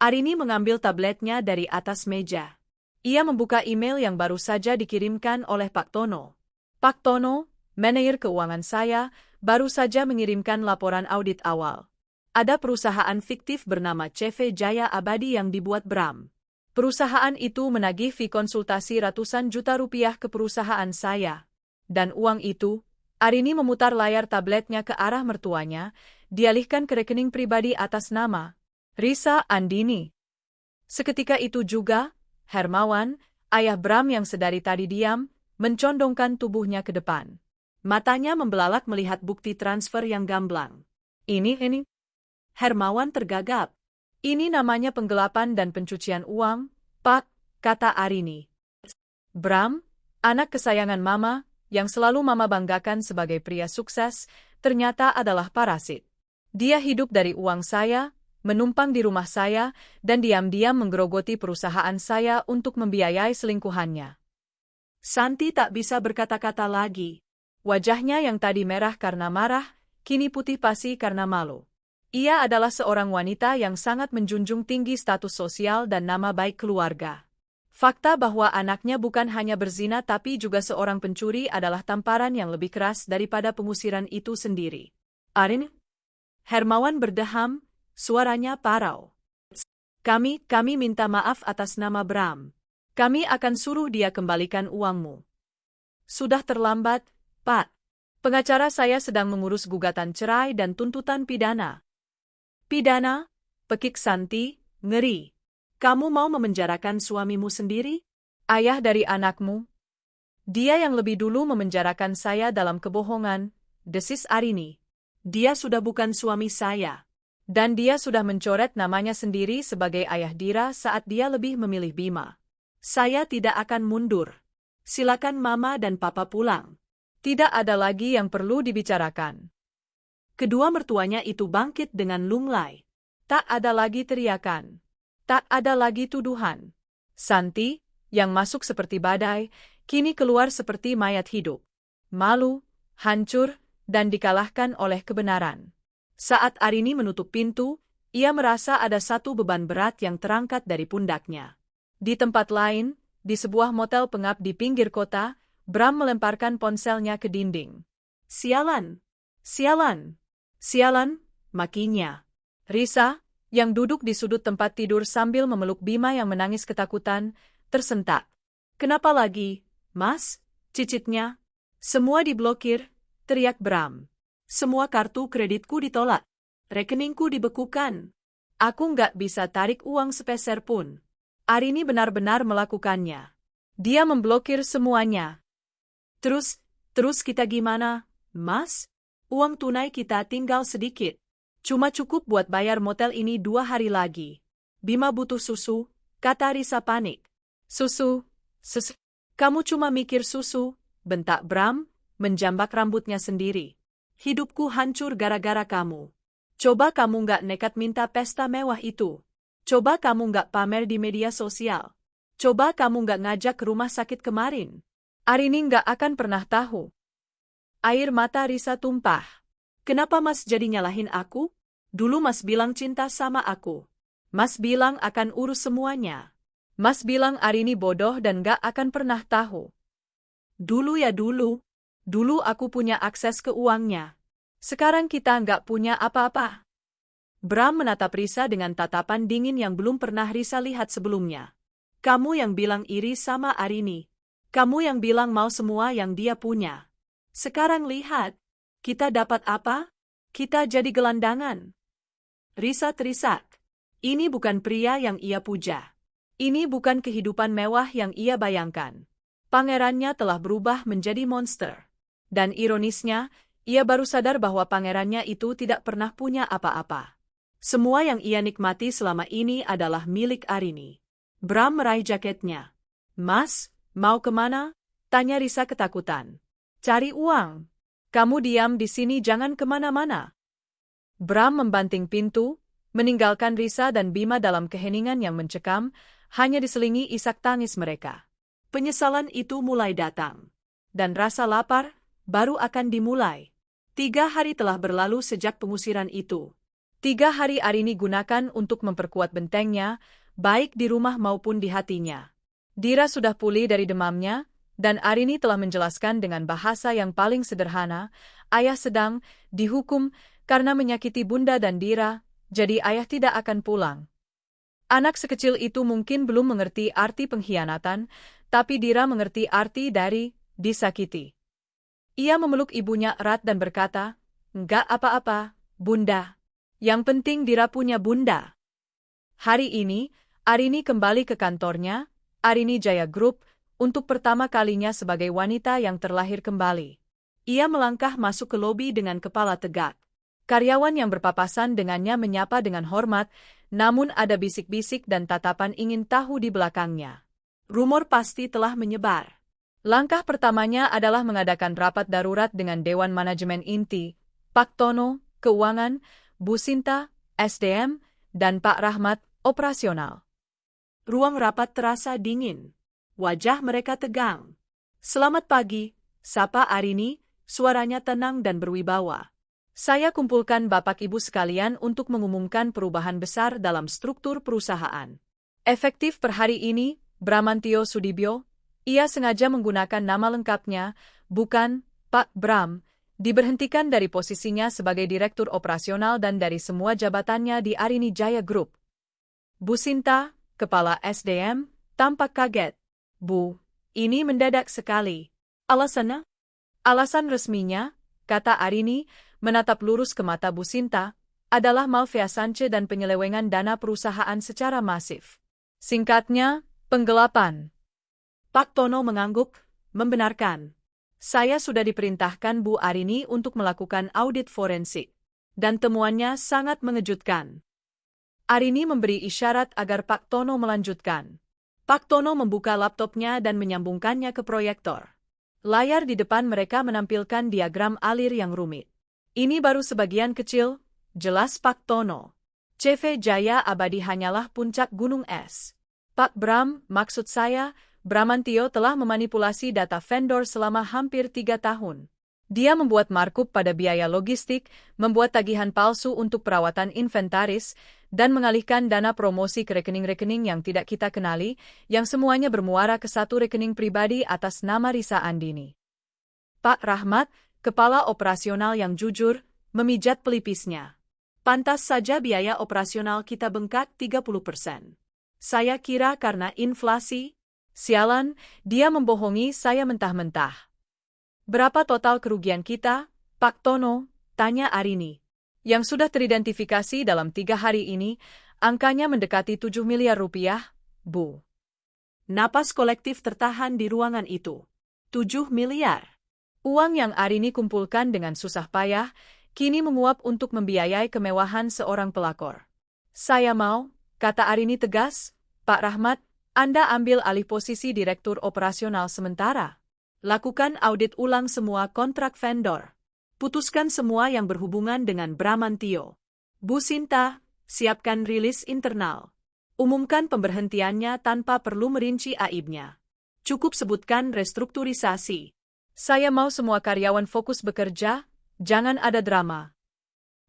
Arini mengambil tabletnya dari atas meja. Ia membuka email yang baru saja dikirimkan oleh Pak Tono. Pak Tono, manajer keuangan saya, baru saja mengirimkan laporan audit awal. Ada perusahaan fiktif bernama CV Jaya Abadi yang dibuat Bram. Perusahaan itu menagih fee konsultasi ratusan juta rupiah ke perusahaan saya. Dan uang itu, Arini memutar layar tabletnya ke arah mertuanya, dialihkan ke rekening pribadi atas nama Risa Andini. Seketika itu juga, Hermawan, ayah Bram yang sedari tadi diam, mencondongkan tubuhnya ke depan. Matanya membelalak melihat bukti transfer yang gamblang. Ini. Hermawan tergagap. Ini namanya penggelapan dan pencucian uang, Pak, kata Arini. Bram, anak kesayangan Mama, yang selalu Mama banggakan sebagai pria sukses, ternyata adalah parasit. Dia hidup dari uang saya, menumpang di rumah saya, dan diam-diam menggerogoti perusahaan saya untuk membiayai selingkuhannya. Santi tak bisa berkata-kata lagi. Wajahnya yang tadi merah karena marah, kini putih pasi karena malu. Ia adalah seorang wanita yang sangat menjunjung tinggi status sosial dan nama baik keluarga. Fakta bahwa anaknya bukan hanya berzina tapi juga seorang pencuri adalah tamparan yang lebih keras daripada pengusiran itu sendiri. Arin? Hermawan berdeham, suaranya parau. Kami minta maaf atas nama Bram. Kami akan suruh dia kembalikan uangmu. Sudah terlambat, Pak. Pengacara saya sedang mengurus gugatan cerai dan tuntutan pidana. Pidana? Pekik Santi, ngeri. Kamu mau memenjarakan suamimu sendiri? Ayah dari anakmu? Dia yang lebih dulu memenjarakan saya dalam kebohongan, desis Arini. Dia sudah bukan suami saya. Dan dia sudah mencoret namanya sendiri sebagai ayah Dira saat dia lebih memilih Bima. Saya tidak akan mundur. Silakan Mama dan Papa pulang. Tidak ada lagi yang perlu dibicarakan. Kedua mertuanya itu bangkit dengan lunglai. Tak ada lagi teriakan. Tak ada lagi tuduhan. Santi, yang masuk seperti badai, kini keluar seperti mayat hidup. Malu, hancur, dan dikalahkan oleh kebenaran. Saat Arini menutup pintu, ia merasa ada satu beban berat yang terangkat dari pundaknya. Di tempat lain, di sebuah motel pengap di pinggir kota, Bram melemparkan ponselnya ke dinding. Sialan! Sialan! Sialan, makinya. Risa, yang duduk di sudut tempat tidur sambil memeluk Bima yang menangis ketakutan, tersentak. Kenapa lagi, Mas? Cicitnya. Semua diblokir, teriak Bram. Semua kartu kreditku ditolak. Rekeningku dibekukan. Aku nggak bisa tarik uang sepeser pun. Arini benar-benar melakukannya. Dia memblokir semuanya. Terus kita gimana, Mas? Uang tunai kita tinggal sedikit. Cuma cukup buat bayar motel ini 2 hari lagi. Bima butuh susu, kata Risa panik. Susu? Kamu cuma mikir susu, bentak Bram, menjambak rambutnya sendiri. Hidupku hancur gara-gara kamu. Coba kamu nggak nekat minta pesta mewah itu. Coba kamu nggak pamer di media sosial. Coba kamu nggak ngajak ke rumah sakit kemarin. Arini nggak akan pernah tahu. Air mata Risa tumpah. Kenapa Mas jadi nyalahin aku? Dulu Mas bilang cinta sama aku. Mas bilang akan urus semuanya. Mas bilang Arini bodoh dan gak akan pernah tahu. Dulu ya dulu. Dulu aku punya akses ke uangnya. Sekarang kita nggak punya apa-apa. Bram menatap Risa dengan tatapan dingin yang belum pernah Risa lihat sebelumnya. Kamu yang bilang iri sama Arini. Kamu yang bilang mau semua yang dia punya. Sekarang lihat, kita dapat apa? Kita jadi gelandangan. Risa terisak. Ini bukan pria yang ia puja. Ini bukan kehidupan mewah yang ia bayangkan. Pangerannya telah berubah menjadi monster. Dan ironisnya, ia baru sadar bahwa pangerannya itu tidak pernah punya apa-apa. Semua yang ia nikmati selama ini adalah milik Arini. Bram meraih jaketnya. Mas, mau kemana? Tanya Risa ketakutan. Cari uang. Kamu diam di sini, jangan kemana-mana. Bram membanting pintu, meninggalkan Risa dan Bima dalam keheningan yang mencekam, hanya diselingi isak tangis mereka. Penyesalan itu mulai datang. Dan rasa lapar baru akan dimulai. 3 hari telah berlalu sejak pengusiran itu. 3 hari Arini gunakan untuk memperkuat bentengnya, baik di rumah maupun di hatinya. Dira sudah pulih dari demamnya, dan Arini telah menjelaskan dengan bahasa yang paling sederhana, ayah sedang dihukum karena menyakiti Bunda dan Dira, jadi ayah tidak akan pulang. Anak sekecil itu mungkin belum mengerti arti pengkhianatan, tapi Dira mengerti arti dari disakiti. Ia memeluk ibunya erat dan berkata, "Enggak apa-apa, Bunda. Yang penting Dira punya Bunda." Hari ini, Arini kembali ke kantornya, Arini Jaya Group, untuk pertama kalinya sebagai wanita yang terlahir kembali. Ia melangkah masuk ke lobi dengan kepala tegak. Karyawan yang berpapasan dengannya menyapa dengan hormat, namun ada bisik-bisik dan tatapan ingin tahu di belakangnya. Rumor pasti telah menyebar. Langkah pertamanya adalah mengadakan rapat darurat dengan Dewan Manajemen Inti, Pak Tono, Keuangan, Bu Sinta, SDM, dan Pak Rahmat, Operasional. Ruang rapat terasa dingin. Wajah mereka tegang. "Selamat pagi," sapa Arini, suaranya tenang dan berwibawa. "Saya kumpulkan Bapak Ibu sekalian untuk mengumumkan perubahan besar dalam struktur perusahaan. Efektif per hari ini, Bramantio Sudibyo, ia sengaja menggunakan nama lengkapnya, bukan Pak Bram, diberhentikan dari posisinya sebagai Direktur Operasional dan dari semua jabatannya di Arini Jaya Group." Bu Sinta, Kepala SDM, tampak kaget. "Bu, ini mendadak sekali. Alasannya?" "Alasan resminya," kata Arini, menatap lurus ke mata Bu Sinta, "adalah malversance dan penyelewengan dana perusahaan secara masif. Singkatnya, penggelapan." Pak Tono mengangguk, membenarkan. "Saya sudah diperintahkan Bu Arini untuk melakukan audit forensik, dan temuannya sangat mengejutkan." Arini memberi isyarat agar Pak Tono melanjutkan. Pak Tono membuka laptopnya dan menyambungkannya ke proyektor. Layar di depan mereka menampilkan diagram alir yang rumit. "Ini baru sebagian kecil," jelas Pak Tono. "CV Jaya Abadi hanyalah puncak gunung es. Pak Bram, maksud saya, Bramantio telah memanipulasi data vendor selama hampir 3 tahun. Dia membuat markup pada biaya logistik, membuat tagihan palsu untuk perawatan inventaris, dan mengalihkan dana promosi ke rekening-rekening yang tidak kita kenali, yang semuanya bermuara ke satu rekening pribadi atas nama Risa Andini." Pak Rahmat, kepala operasional yang jujur, memijat pelipisnya. "Pantas saja biaya operasional kita bengkak 30%. Saya kira karena inflasi. Sialan, dia membohongi saya mentah-mentah." "Berapa total kerugian kita, Pak Tono?" tanya Arini. "Yang sudah teridentifikasi dalam 3 hari ini, angkanya mendekati 7 miliar rupiah, Bu." Napas kolektif tertahan di ruangan itu. 7 miliar. Uang yang Arini kumpulkan dengan susah payah, kini menguap untuk membiayai kemewahan seorang pelakor. "Saya mau," kata Arini tegas, "Pak Rahmat, Anda ambil alih posisi Direktur Operasional sementara. Lakukan audit ulang semua kontrak vendor. Putuskan semua yang berhubungan dengan Bramantio. Bu Sinta, siapkan rilis internal. Umumkan pemberhentiannya tanpa perlu merinci aibnya. Cukup sebutkan restrukturisasi. Saya mau semua karyawan fokus bekerja, jangan ada drama."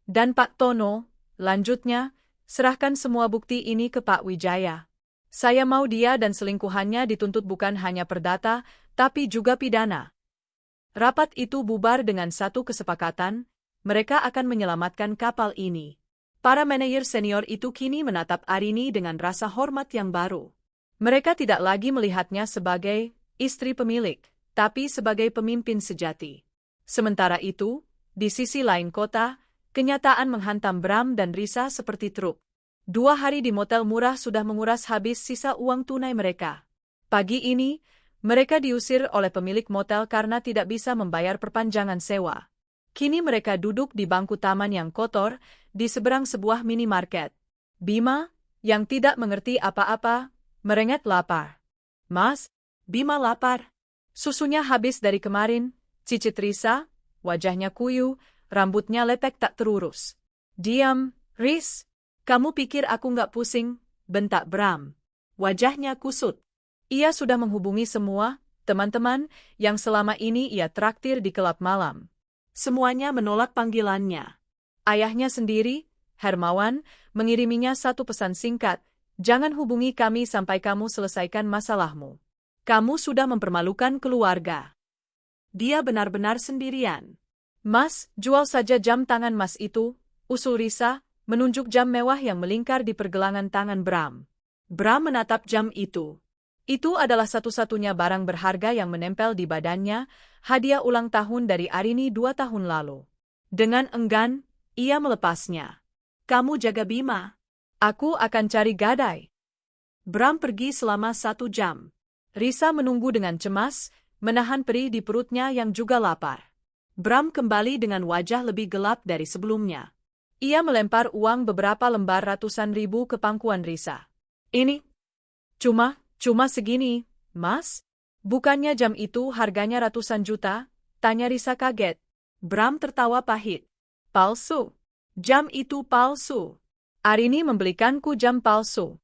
"Dan Pak Tono," lanjutnya, "serahkan semua bukti ini ke Pak Wijaya. Saya mau dia dan selingkuhannya dituntut bukan hanya perdata, tapi juga pidana." Rapat itu bubar dengan satu kesepakatan, mereka akan menyelamatkan kapal ini. Para manajer senior itu kini menatap Arini dengan rasa hormat yang baru. Mereka tidak lagi melihatnya sebagai istri pemilik, tapi sebagai pemimpin sejati. Sementara itu, di sisi lain kota, kenyataan menghantam Bram dan Risa seperti truk. 2 hari di motel murah sudah menguras habis sisa uang tunai mereka. Pagi ini, mereka diusir oleh pemilik motel karena tidak bisa membayar perpanjangan sewa. Kini mereka duduk di bangku taman yang kotor, di seberang sebuah minimarket. Bima, yang tidak mengerti apa-apa, merengek lapar. "Mas, Bima lapar. Susunya habis dari kemarin," cicit Risa, wajahnya kuyu, rambutnya lepek tak terurus. "Diam, Riz. Kamu pikir aku nggak pusing?" bentak Bram. Wajahnya kusut. Ia sudah menghubungi semua teman-teman yang selama ini ia traktir di kelab malam. Semuanya menolak panggilannya. Ayahnya sendiri, Hermawan, mengiriminya satu pesan singkat, "Jangan hubungi kami sampai kamu selesaikan masalahmu. Kamu sudah mempermalukan keluarga." Dia benar-benar sendirian. "Mas, jual saja jam tangan Mas itu," usul Risa, menunjuk jam mewah yang melingkar di pergelangan tangan Bram. Bram menatap jam itu. Itu adalah satu-satunya barang berharga yang menempel di badannya, hadiah ulang tahun dari Arini 2 tahun lalu. Dengan enggan, ia melepasnya. "Kamu jaga Bima. Aku akan cari gadai." Bram pergi selama 1 jam. Risa menunggu dengan cemas, menahan perih di perutnya yang juga lapar. Bram kembali dengan wajah lebih gelap dari sebelumnya. Ia melempar uang beberapa lembar ratusan ribu ke pangkuan Risa. "Ini cuma segini, Mas? Bukannya jam itu harganya ratusan juta?" tanya Risa kaget. Bram tertawa pahit. "Palsu. Jam itu palsu. Arini membelikanku jam palsu."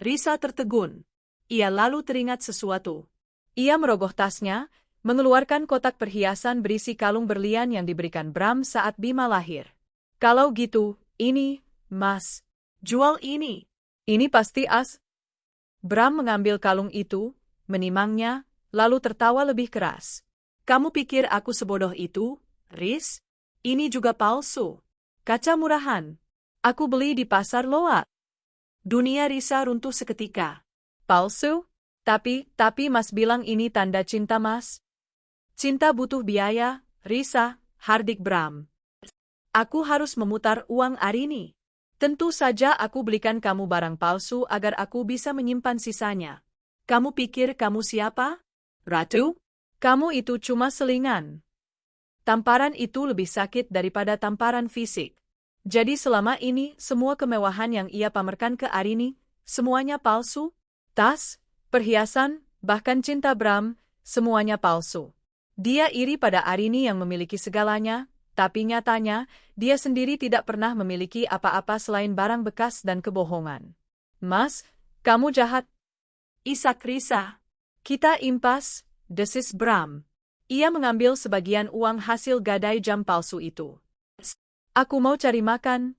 Risa tertegun. Ia lalu teringat sesuatu. Ia merogoh tasnya, mengeluarkan kotak perhiasan berisi kalung berlian yang diberikan Bram saat Bima lahir. "Kalau gitu, ini, Mas. Jual ini." Ini pasti as." Bram mengambil kalung itu, menimangnya, lalu tertawa lebih keras. "Kamu pikir aku sebodoh itu, Riz? Ini juga palsu. Kaca murahan. Aku beli di pasar Loak." Dunia Risa runtuh seketika. "Palsu? Tapi Mas bilang ini tanda cinta Mas." "Cinta butuh biaya, Risa," hardik Bram. "Aku harus memutar uang Arini. "Tentu saja aku belikan kamu barang palsu agar aku bisa menyimpan sisanya." "Kamu pikir kamu siapa? Ratu?" "Kamu itu cuma selingan. Tamparan itu lebih sakit daripada tamparan fisik. Jadi selama ini semua kemewahan yang ia pamerkan ke Arini, semuanya palsu? Tas, perhiasan, bahkan cinta Bram, semuanya palsu." Dia iri pada Arini yang memiliki segalanya, tapi nyatanya, dia sendiri tidak pernah memiliki apa-apa selain barang bekas dan kebohongan. "Mas, kamu jahat." "Isak Risa." "Kita impas," desis Bram. Ia mengambil sebagian uang hasil gadai jam palsu itu. "Aku mau cari makan."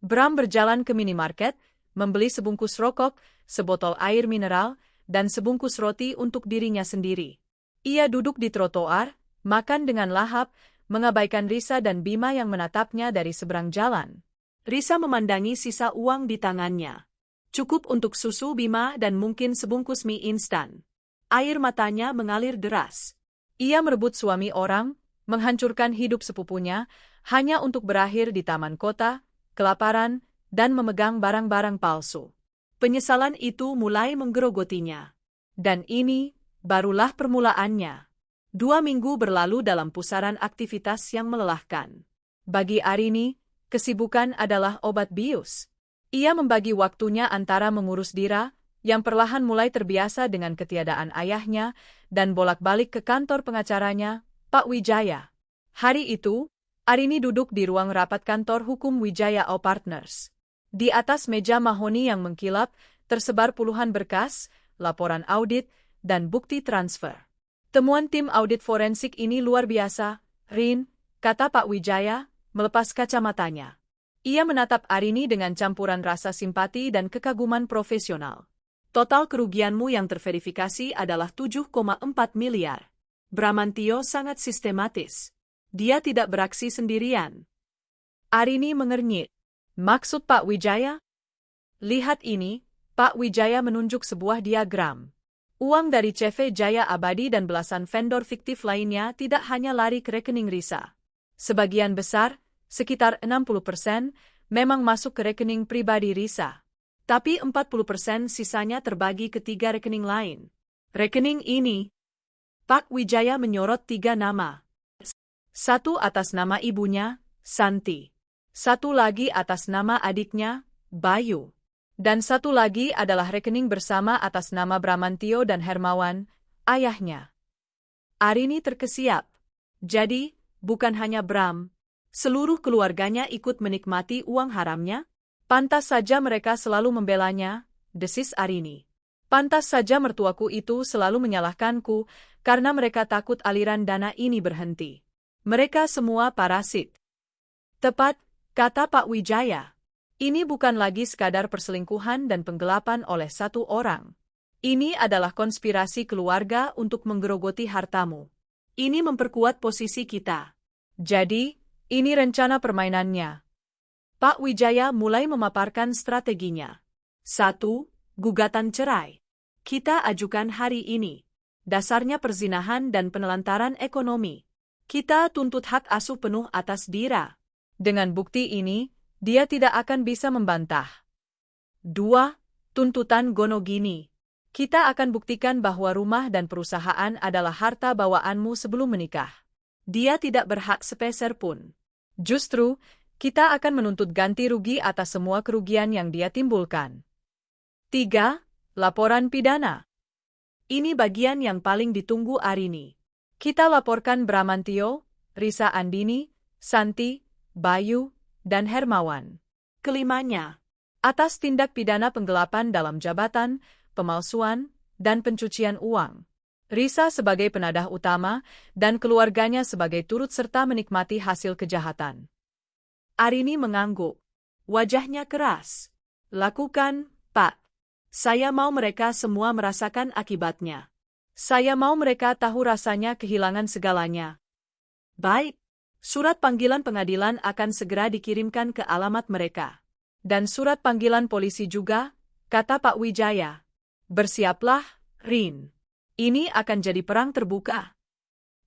Bram berjalan ke minimarket, membeli sebungkus rokok, sebotol air mineral, dan sebungkus roti untuk dirinya sendiri. Ia duduk di trotoar, makan dengan lahap, mengabaikan Risa dan Bima yang menatapnya dari seberang jalan. Risa memandangi sisa uang di tangannya. Cukup untuk susu Bima dan mungkin sebungkus mie instan. Air matanya mengalir deras. Ia merebut suami orang, menghancurkan hidup sepupunya, hanya untuk berakhir di taman kota, kelaparan, dan memegang barang-barang palsu. Penyesalan itu mulai menggerogotinya. Dan ini, barulah permulaannya. 2 minggu berlalu dalam pusaran aktivitas yang melelahkan. Bagi Arini, kesibukan adalah obat bius. Ia membagi waktunya antara mengurus Dira, yang perlahan mulai terbiasa dengan ketiadaan ayahnya, dan bolak-balik ke kantor pengacaranya, Pak Wijaya. Hari itu, Arini duduk di ruang rapat kantor hukum Wijaya Law Partners. Di atas meja mahoni yang mengkilap, tersebar puluhan berkas, laporan audit, dan bukti transfer. "Temuan tim audit forensik ini luar biasa, Rin," kata Pak Wijaya, melepas kacamatanya. Ia menatap Arini dengan campuran rasa simpati dan kekaguman profesional. "Total kerugianmu yang terverifikasi adalah 7,4 miliar. Bramantio sangat sistematis. Dia tidak beraksi sendirian." Arini mengernyit. "Maksud Pak Wijaya?" "Lihat ini," Pak Wijaya menunjuk sebuah diagram. Uang dari CV Jaya Abadi dan belasan vendor fiktif lainnya tidak hanya lari ke rekening Risa. Sebagian besar, sekitar 60%, memang masuk ke rekening pribadi Risa. Tapi 40% sisanya terbagi ke 3 rekening lain. Rekening ini, Pak Wijaya menyorot 3 nama. Satu atas nama ibunya, Santi. Satu lagi atas nama adiknya, Bayu. Dan satu lagi adalah rekening bersama atas nama Bramantio dan Hermawan, ayahnya. Arini terkesiap. Jadi, bukan hanya Bram, seluruh keluarganya ikut menikmati uang haramnya? "Pantas saja mereka selalu membelanya," desis Arini. "Pantas saja mertuaku itu selalu menyalahkanku, karena mereka takut aliran dana ini berhenti. Mereka semua parasit. Tepat, kata Pak Wijaya. Ini bukan lagi sekadar perselingkuhan dan penggelapan oleh satu orang. Ini adalah konspirasi keluarga untuk menggerogoti hartamu. Ini memperkuat posisi kita. Jadi, ini rencana permainannya. Pak Wijaya mulai memaparkan strateginya. 1. Gugatan cerai. Kita ajukan hari ini. Dasarnya perzinahan dan penelantaran ekonomi. Kita tuntut hak asuh penuh atas Dira. Dengan bukti ini, dia tidak akan bisa membantah. 2. Tuntutan Gonogini. Kita akan buktikan bahwa rumah dan perusahaan adalah harta bawaanmu sebelum menikah. Dia tidak berhak sepeser pun. Justru, kita akan menuntut ganti rugi atas semua kerugian yang dia timbulkan. 3. Laporan pidana. Ini bagian yang paling ditunggu Arini. Kita laporkan Bramantio, Risa Andini, Santi, Bayu, dan Hermawan. Kelimanya, atas tindak pidana penggelapan dalam jabatan, pemalsuan, dan pencucian uang. Risa sebagai penadah utama, dan keluarganya sebagai turut serta menikmati hasil kejahatan. Arini mengangguk. Wajahnya keras. Lakukan, Pak. Saya mau mereka semua merasakan akibatnya. Saya mau mereka tahu rasanya kehilangan segalanya. Baik. Surat panggilan pengadilan akan segera dikirimkan ke alamat mereka. Dan surat panggilan polisi juga, kata Pak Wijaya. Bersiaplah, Rin. Ini akan jadi perang terbuka.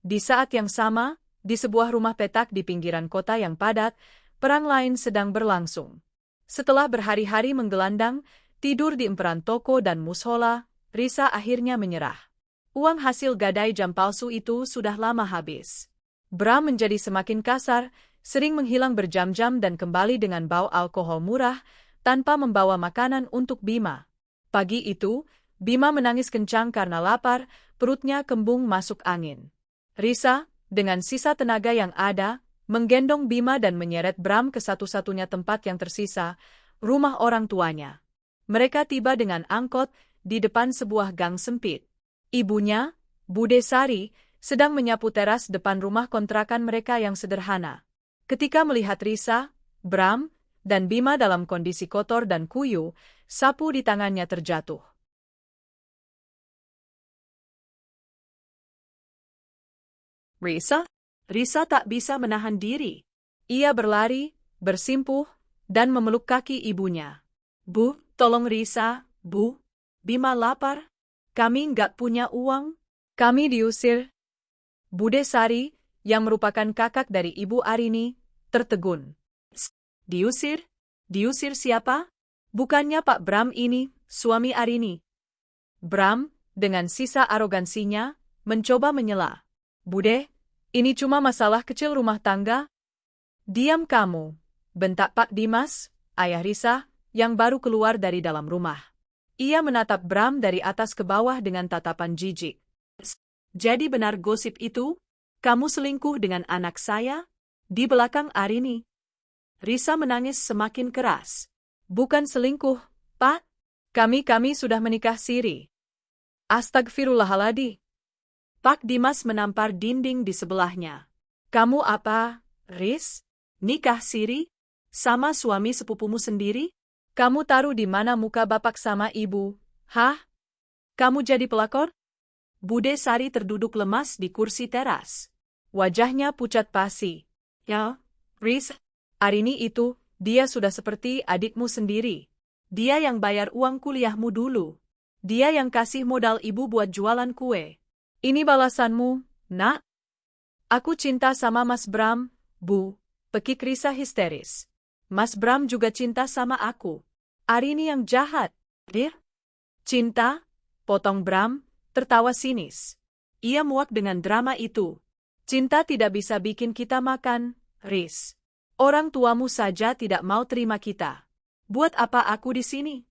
Di saat yang sama, di sebuah rumah petak di pinggiran kota yang padat, perang lain sedang berlangsung. Setelah berhari-hari menggelandang, tidur di emperan toko dan mushola, Risa akhirnya menyerah. Uang hasil gadai jam palsu itu sudah lama habis. Bram menjadi semakin kasar, sering menghilang berjam-jam dan kembali dengan bau alkohol murah, tanpa membawa makanan untuk Bima. Pagi itu, Bima menangis kencang karena lapar, perutnya kembung masuk angin. Risa, dengan sisa tenaga yang ada, menggendong Bima dan menyeret Bram ke satu-satunya tempat yang tersisa, rumah orang tuanya. Mereka tiba dengan angkot di depan sebuah gang sempit. Ibunya, Bude Sari, sedang menyapu teras depan rumah kontrakan mereka yang sederhana. Ketika melihat Risa, Bram, dan Bima dalam kondisi kotor dan kuyuh, sapu di tangannya terjatuh. Risa tak bisa menahan diri. Ia berlari, bersimpuh, dan memeluk kaki ibunya. Bu, tolong Risa, Bu. Bima lapar. Kami nggak punya uang. Kami diusir. Bude Sari, yang merupakan kakak dari Ibu Arini, tertegun. Diusir? Diusir siapa? Bukannya Pak Bram ini, suami Arini. Bram, dengan sisa arogansinya, mencoba menyela. Bude, ini cuma masalah kecil rumah tangga. Diam kamu, bentak Pak Dimas, ayah Risa, yang baru keluar dari dalam rumah. Ia menatap Bram dari atas ke bawah dengan tatapan jijik. Jadi benar gosip itu? Kamu selingkuh dengan anak saya? Di belakang Arini. Risa menangis semakin keras. Bukan selingkuh, Pak. Kami sudah menikah siri. Astagfirullahaladzim. Pak Dimas menampar dinding di sebelahnya. Kamu apa, Riz? Nikah siri? Sama suami sepupumu sendiri? Kamu taruh di mana muka bapak sama ibu? Hah? Kamu jadi pelakor? Bude Sari terduduk lemas di kursi teras. Wajahnya pucat pasi. Ya, Riz, Arini itu, dia sudah seperti adikmu sendiri. Dia yang bayar uang kuliahmu dulu. Dia yang kasih modal ibu buat jualan kue. Ini balasanmu, nak? Aku cinta sama Mas Bram, Bu, pekik Risa histeris. Mas Bram juga cinta sama aku. Arini yang jahat, Dir? Cinta? Potong Bram, tertawa sinis. Ia muak dengan drama itu. Cinta tidak bisa bikin kita makan, Riz. Orang tuamu saja tidak mau terima kita. Buat apa aku di sini?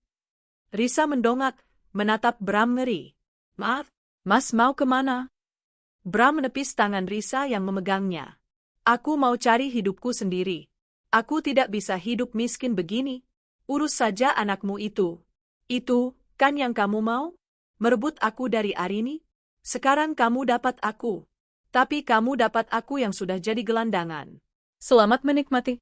Risa mendongak, menatap Bram ngeri. Maaf, Mas mau kemana? Bram menepis tangan Risa yang memegangnya. Aku mau cari hidupku sendiri. Aku tidak bisa hidup miskin begini. Urus saja anakmu itu. Itu, kan yang kamu mau? Merebut aku dari Arini? Sekarang kamu dapat aku. Tapi kamu dapat aku yang sudah jadi gelandangan. Selamat menikmati.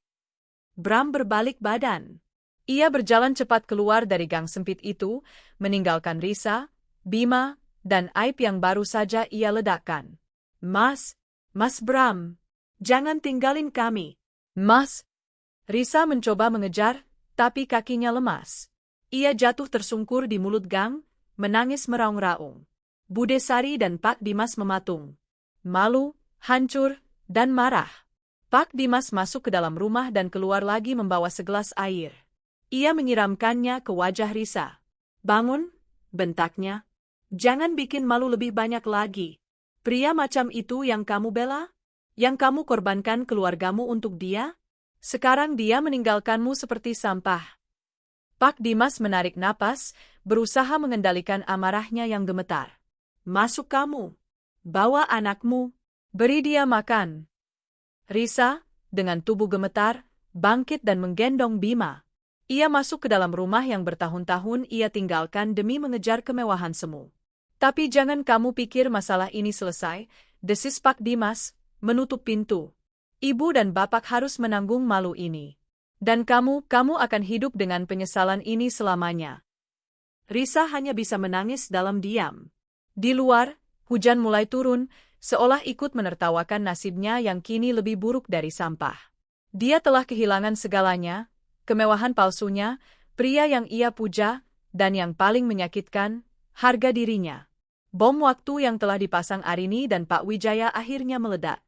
Bram berbalik badan. Ia berjalan cepat keluar dari gang sempit itu, meninggalkan Risa, Bima, dan Aib yang baru saja ia ledakkan. Mas Bram, jangan tinggalin kami. Mas! Risa mencoba mengejar, tapi kakinya lemas. Ia jatuh tersungkur di mulut gang, menangis meraung-raung. Bude Sari dan Pak Dimas mematung. Malu, hancur, dan marah. Pak Dimas masuk ke dalam rumah dan keluar lagi membawa segelas air. Ia menyiramkannya ke wajah Risa. Bangun, bentaknya. Jangan bikin malu lebih banyak lagi. Pria macam itu yang kamu bela? Yang kamu korbankan keluargamu untuk dia? Sekarang dia meninggalkanmu seperti sampah. Pak Dimas menarik napas, berusaha mengendalikan amarahnya yang gemetar. Masuk kamu. Bawa anakmu. Beri dia makan. Risa, dengan tubuh gemetar, bangkit dan menggendong Bima. Ia masuk ke dalam rumah yang bertahun-tahun ia tinggalkan demi mengejar kemewahan semu. Tapi jangan kamu pikir masalah ini selesai, desis Pak Dimas, menutup pintu. Ibu dan bapak harus menanggung malu ini. Dan kamu akan hidup dengan penyesalan ini selamanya. Risa hanya bisa menangis dalam diam. Di luar, hujan mulai turun, seolah ikut menertawakan nasibnya yang kini lebih buruk dari sampah. Dia telah kehilangan segalanya, kemewahan palsunya, pria yang ia puja, dan yang paling menyakitkan, harga dirinya. Bom waktu yang telah dipasang Arini dan Pak Wijaya akhirnya meledak.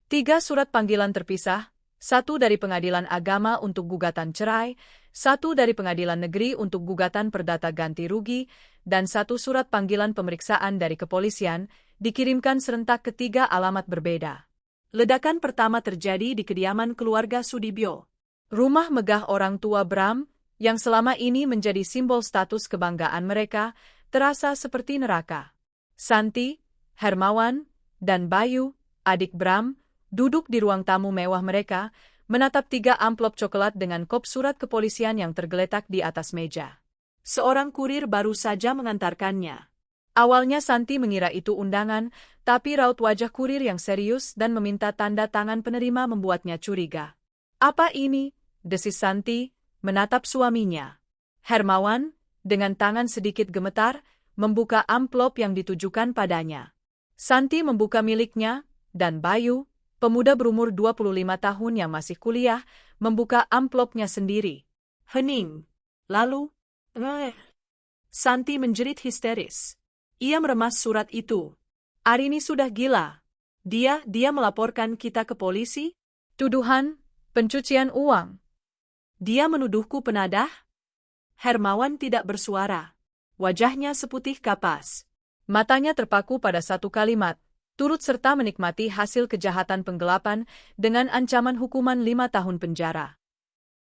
3 surat panggilan terpisah, 1 dari Pengadilan Agama untuk gugatan cerai, 1 dari Pengadilan Negeri untuk gugatan perdata ganti rugi, dan 1 surat panggilan pemeriksaan dari kepolisian, dikirimkan serentak ke 3 alamat berbeda. Ledakan pertama terjadi di kediaman keluarga Sudibyo. Rumah megah orang tua Bram, yang selama ini menjadi simbol status kebanggaan mereka, terasa seperti neraka. Santi, Hermawan, dan Bayu, adik Bram, duduk di ruang tamu mewah mereka, menatap 3 amplop coklat dengan kop surat kepolisian yang tergeletak di atas meja. Seorang kurir baru saja mengantarkannya. Awalnya Santi mengira itu undangan, tapi raut wajah kurir yang serius dan meminta tanda tangan penerima membuatnya curiga. Apa ini? Desis Santi, menatap suaminya. Hermawan, dengan tangan sedikit gemetar, membuka amplop yang ditujukan padanya. Santi membuka miliknya, dan Bayu, pemuda berumur 25 tahun yang masih kuliah, membuka amplopnya sendiri. Hening. Lalu, Santi menjerit histeris. Ia meremas surat itu. Arini sudah gila. Dia melaporkan kita ke polisi? Tuduhan, pencucian uang. Dia menuduhku penadah? Hermawan tidak bersuara. Wajahnya seputih kapas. Matanya terpaku pada satu kalimat, turut serta menikmati hasil kejahatan penggelapan dengan ancaman hukuman 5 tahun penjara.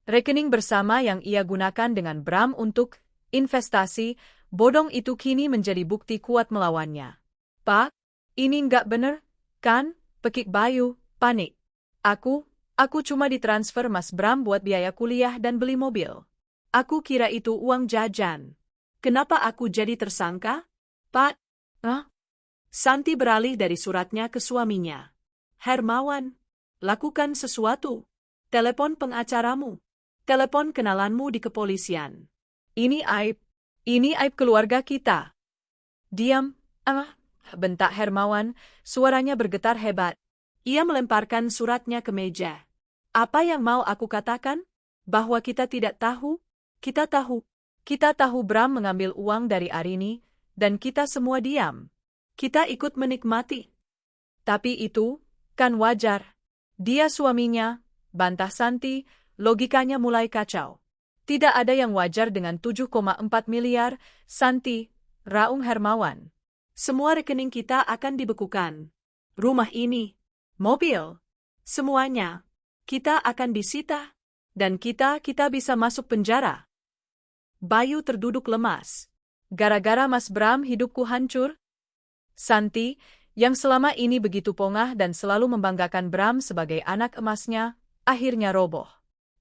Rekening bersama yang ia gunakan dengan Bram untuk investasi, bodong itu kini menjadi bukti kuat melawannya. Pak, ini nggak bener, kan? Pekik Bayu, panik. Aku cuma ditransfer Mas Bram buat biaya kuliah dan beli mobil. Aku kira itu uang jajan. Kenapa aku jadi tersangka? Pak, Santi beralih dari suratnya ke suaminya. Hermawan, lakukan sesuatu. Telepon pengacaramu. Telepon kenalanmu di kepolisian. Ini aib keluarga kita. Diam, bentak Hermawan, suaranya bergetar hebat. Ia melemparkan suratnya ke meja. Apa yang mau aku katakan? Bahwa kita tidak tahu? Kita tahu. Kita tahu Bram mengambil uang dari Arini, dan kita semua diam. Kita ikut menikmati. Tapi itu, kan wajar. Dia suaminya, bantah Santi, logikanya mulai kacau. Tidak ada yang wajar dengan 7,4 miliar, Santi, raung Hermawan. Semua rekening kita akan dibekukan. Rumah ini, mobil, semuanya. Kita akan disita, dan kita bisa masuk penjara. Bayu terduduk lemas. Gara-gara Mas Bram hidupku hancur? Santi, yang selama ini begitu pongah dan selalu membanggakan Bram sebagai anak emasnya, akhirnya roboh.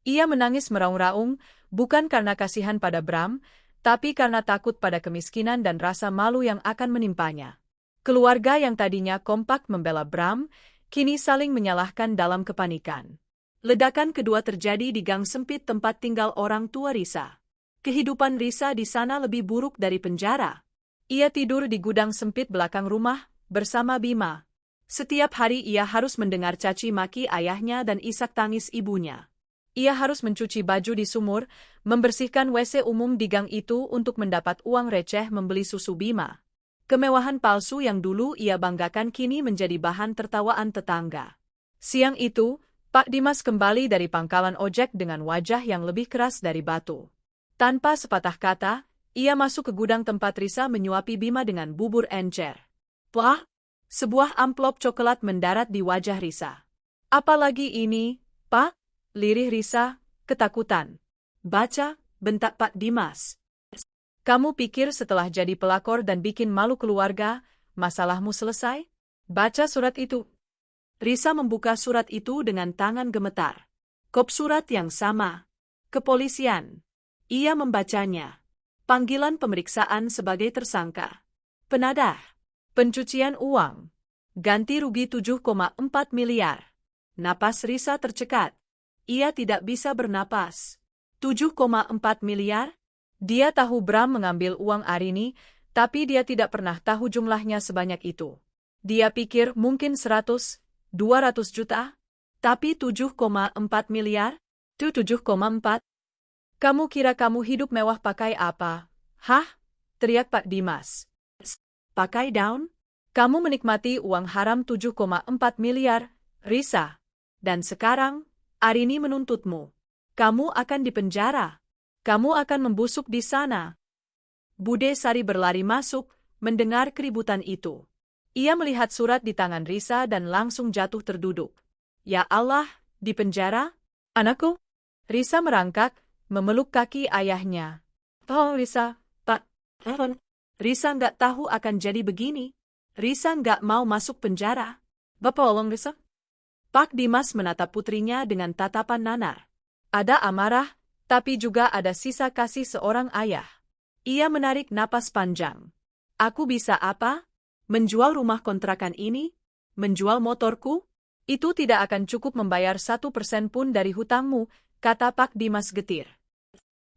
Ia menangis meraung-raung, bukan karena kasihan pada Bram, tapi karena takut pada kemiskinan dan rasa malu yang akan menimpanya. Keluarga yang tadinya kompak membela Bram, kini saling menyalahkan dalam kepanikan. Ledakan kedua terjadi di gang sempit tempat tinggal orang tua Risa. Kehidupan Risa di sana lebih buruk dari penjara. Ia tidur di gudang sempit belakang rumah, bersama Bima. Setiap hari ia harus mendengar caci maki ayahnya dan isak tangis ibunya. Ia harus mencuci baju di sumur, membersihkan WC umum di gang itu untuk mendapat uang receh membeli susu Bima. Kemewahan palsu yang dulu ia banggakan kini menjadi bahan tertawaan tetangga. Siang itu, Pak Dimas kembali dari pangkalan ojek dengan wajah yang lebih keras dari batu. Tanpa sepatah kata, ia masuk ke gudang tempat Risa menyuapi Bima dengan bubur encer. Wah! Sebuah amplop coklat mendarat di wajah Risa. Apalagi ini, Pak? Lirih Risa, ketakutan. Baca, bentak Pak Dimas. Kamu pikir setelah jadi pelakor dan bikin malu keluarga, masalahmu selesai? Baca surat itu. Risa membuka surat itu dengan tangan gemetar. Kop surat yang sama. Kepolisian. Ia membacanya. Panggilan pemeriksaan sebagai tersangka. Penadah. Pencucian uang. Ganti rugi 7,4 miliar. Napas Risa tercekat. Ia tidak bisa bernapas. 7,4 miliar? Dia tahu Bram mengambil uang Arini, tapi dia tidak pernah tahu jumlahnya sebanyak itu. Dia pikir mungkin 100, 200 juta? Tapi 7,4 miliar? Itu 7,4? Kamu kira kamu hidup mewah pakai apa? Hah? Teriak Pak Dimas. Pakai daun? Kamu menikmati uang haram 7,4 miliar, Risa. Dan sekarang, Arini menuntutmu. Kamu akan dipenjara. Kamu akan membusuk di sana. Bude Sari berlari masuk, mendengar keributan itu. Ia melihat surat di tangan Risa dan langsung jatuh terduduk. Ya Allah, di penjara? Anakku? Risa merangkak, memeluk kaki ayahnya. Oh Risa, Pak. Risa nggak tahu akan jadi begini. Risa nggak mau masuk penjara. Bapak tolong Risa. Pak Dimas menatap putrinya dengan tatapan nanar. Ada amarah, tapi juga ada sisa kasih seorang ayah. Ia menarik napas panjang. Aku bisa apa? Menjual rumah kontrakan ini? Menjual motorku? Itu tidak akan cukup membayar 1% pun dari hutangmu, kata Pak Dimas getir.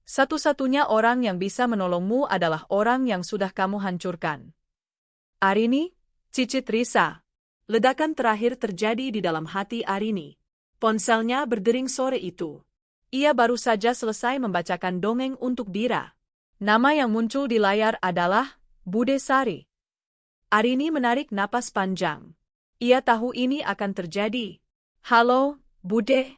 Satu-satunya orang yang bisa menolongmu adalah orang yang sudah kamu hancurkan. Arini, cicit Risa. Ledakan terakhir terjadi di dalam hati Arini. Ponselnya berdering sore itu. Ia baru saja selesai membacakan dongeng untuk Dira. Nama yang muncul di layar adalah Bude Sari. Arini menarik napas panjang. Ia tahu ini akan terjadi. Halo, Bude.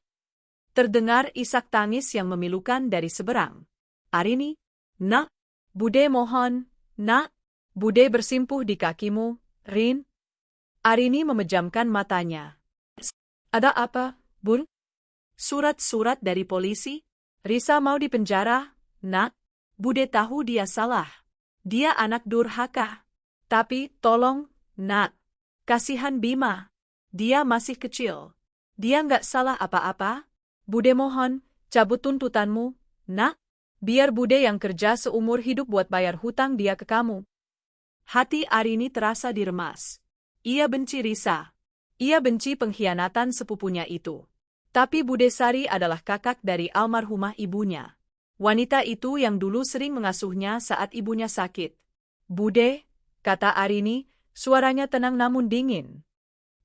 Terdengar isak tangis yang memilukan dari seberang. Arini, nak, Bude mohon, nak. Bude bersimpuh di kakimu, Rin. Arini memejamkan matanya. Ada apa, Bun? Surat-surat dari polisi? Risa mau dipenjara, nak? Bude tahu dia salah. Dia anak durhaka. Tapi, tolong, nak. Kasihan Bima. Dia masih kecil. Dia nggak salah apa-apa. Bude mohon, cabut tuntutanmu, nak. Biar Bude yang kerja seumur hidup buat bayar hutang dia ke kamu. Hati Arini terasa diremas. Ia benci Risa. Ia benci pengkhianatan sepupunya itu. Tapi Bude Sari adalah kakak dari almarhumah ibunya. Wanita itu yang dulu sering mengasuhnya saat ibunya sakit. Bude, kata Arini, suaranya tenang namun dingin.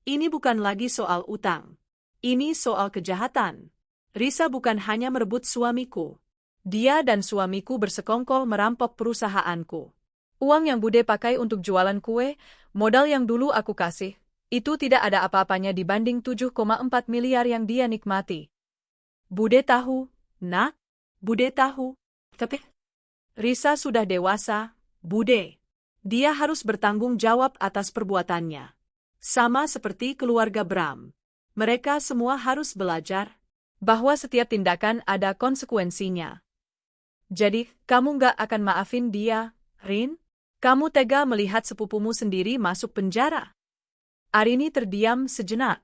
Ini bukan lagi soal utang. Ini soal kejahatan. Risa bukan hanya merebut suamiku. Dia dan suamiku bersekongkol merampok perusahaanku. Uang yang Bude pakai untuk jualan kue, modal yang dulu aku kasih, itu tidak ada apa-apanya dibanding 7,4 miliar yang dia nikmati. Bude tahu, nak? Bude tahu. Tapi Risa sudah dewasa, Bude. Dia harus bertanggung jawab atas perbuatannya. Sama seperti keluarga Bram. Mereka semua harus belajar bahwa setiap tindakan ada konsekuensinya. Jadi, kamu nggak akan maafin dia, Rin? Kamu tega melihat sepupumu sendiri masuk penjara. Arini terdiam sejenak.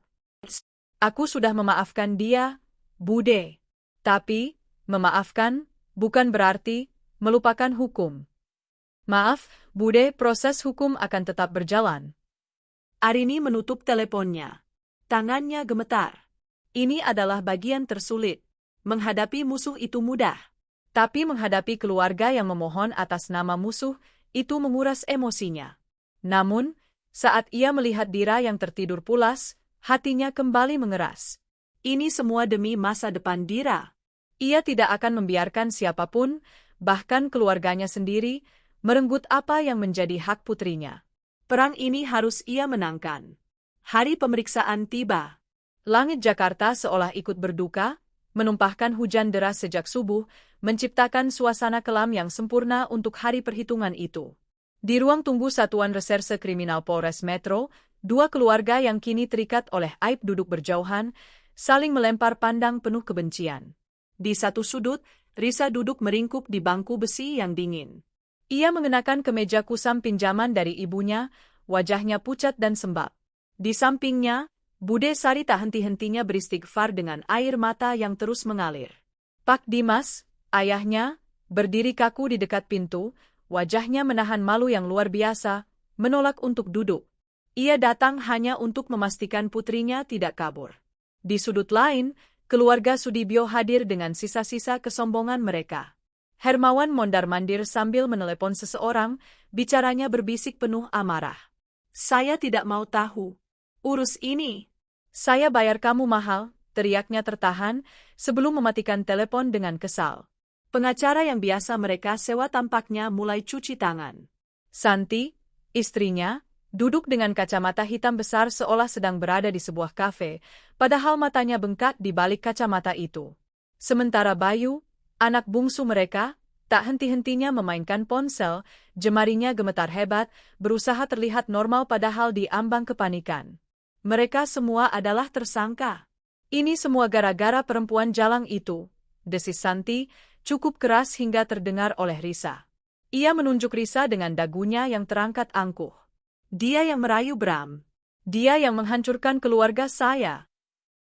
Aku sudah memaafkan dia, Bude. Tapi, memaafkan bukan berarti melupakan hukum. Maaf, Bude, proses hukum akan tetap berjalan. Arini menutup teleponnya. Tangannya gemetar. Ini adalah bagian tersulit. Menghadapi musuh itu mudah. Tapi menghadapi keluarga yang memohon atas nama musuh, itu menguras emosinya. Namun, saat ia melihat Dira yang tertidur pulas, hatinya kembali mengeras. Ini semua demi masa depan Dira. Ia tidak akan membiarkan siapapun, bahkan keluarganya sendiri, merenggut apa yang menjadi hak putrinya. Perang ini harus ia menangkan. Hari pemeriksaan tiba. Langit Jakarta seolah ikut berduka, menumpahkan hujan deras sejak subuh, menciptakan suasana kelam yang sempurna untuk hari perhitungan itu. Di ruang tunggu Satuan Reserse Kriminal Polres Metro, dua keluarga yang kini terikat oleh aib duduk berjauhan, saling melempar pandang penuh kebencian. Di satu sudut, Risa duduk meringkuk di bangku besi yang dingin. Ia mengenakan kemeja kusam pinjaman dari ibunya, wajahnya pucat dan sembab. Di sampingnya, Bude Sari tak henti-hentinya beristighfar dengan air mata yang terus mengalir. Pak Dimas, ayahnya, berdiri kaku di dekat pintu, wajahnya menahan malu yang luar biasa, menolak untuk duduk. Ia datang hanya untuk memastikan putrinya tidak kabur. Di sudut lain, keluarga Sudibyo hadir dengan sisa-sisa kesombongan mereka. Hermawan mondar-mandir sambil menelepon seseorang, bicaranya berbisik penuh amarah. Saya tidak mau tahu. Urus ini. Saya bayar kamu mahal, teriaknya tertahan, sebelum mematikan telepon dengan kesal. Pengacara yang biasa mereka sewa tampaknya mulai cuci tangan. Santi, istrinya, duduk dengan kacamata hitam besar seolah sedang berada di sebuah kafe, padahal matanya bengkak di balik kacamata itu. Sementara Bayu, anak bungsu mereka, tak henti-hentinya memainkan ponsel, jemarinya gemetar hebat, berusaha terlihat normal padahal diambang kepanikan. Mereka semua adalah tersangka. Ini semua gara-gara perempuan jalang itu, desis Santi, cukup keras hingga terdengar oleh Risa. Ia menunjuk Risa dengan dagunya yang terangkat angkuh. Dia yang merayu Bram. Dia yang menghancurkan keluarga saya.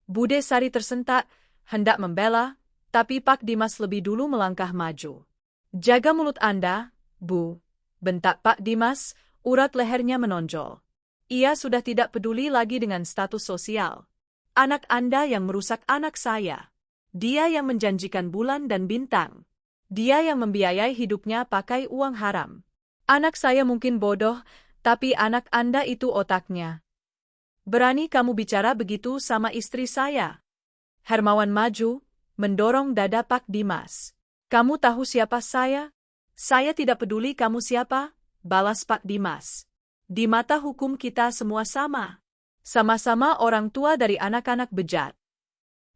Bude Sari tersentak, hendak membela, tapi Pak Dimas lebih dulu melangkah maju. Jaga mulut Anda, Bu, bentak Pak Dimas, urat lehernya menonjol. Ia sudah tidak peduli lagi dengan status sosial. Anak Anda yang merusak anak saya. Dia yang menjanjikan bulan dan bintang. Dia yang membiayai hidupnya pakai uang haram. Anak saya mungkin bodoh, tapi anak Anda itu otaknya. Berani kamu bicara begitu sama istri saya? Hermawan maju, mendorong dada Pak Dimas. Kamu tahu siapa saya? Saya tidak peduli kamu siapa, balas Pak Dimas. Di mata hukum kita semua sama. Sama-sama orang tua dari anak-anak bejat.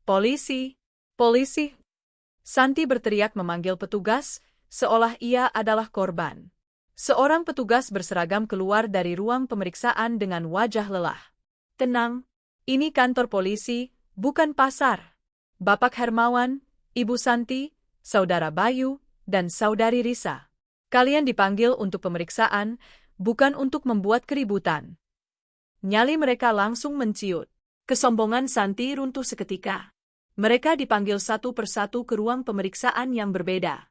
Polisi! Polisi! Santi berteriak memanggil petugas, seolah ia adalah korban. Seorang petugas berseragam keluar dari ruang pemeriksaan dengan wajah lelah. Tenang, ini kantor polisi, bukan pasar. Bapak Hermawan, Ibu Santi, Saudara Bayu, dan Saudari Risa. Kalian dipanggil untuk pemeriksaan, bukan untuk membuat keributan. Nyali mereka langsung menciut. Kesombongan Santi runtuh seketika. Mereka dipanggil satu persatu ke ruang pemeriksaan yang berbeda.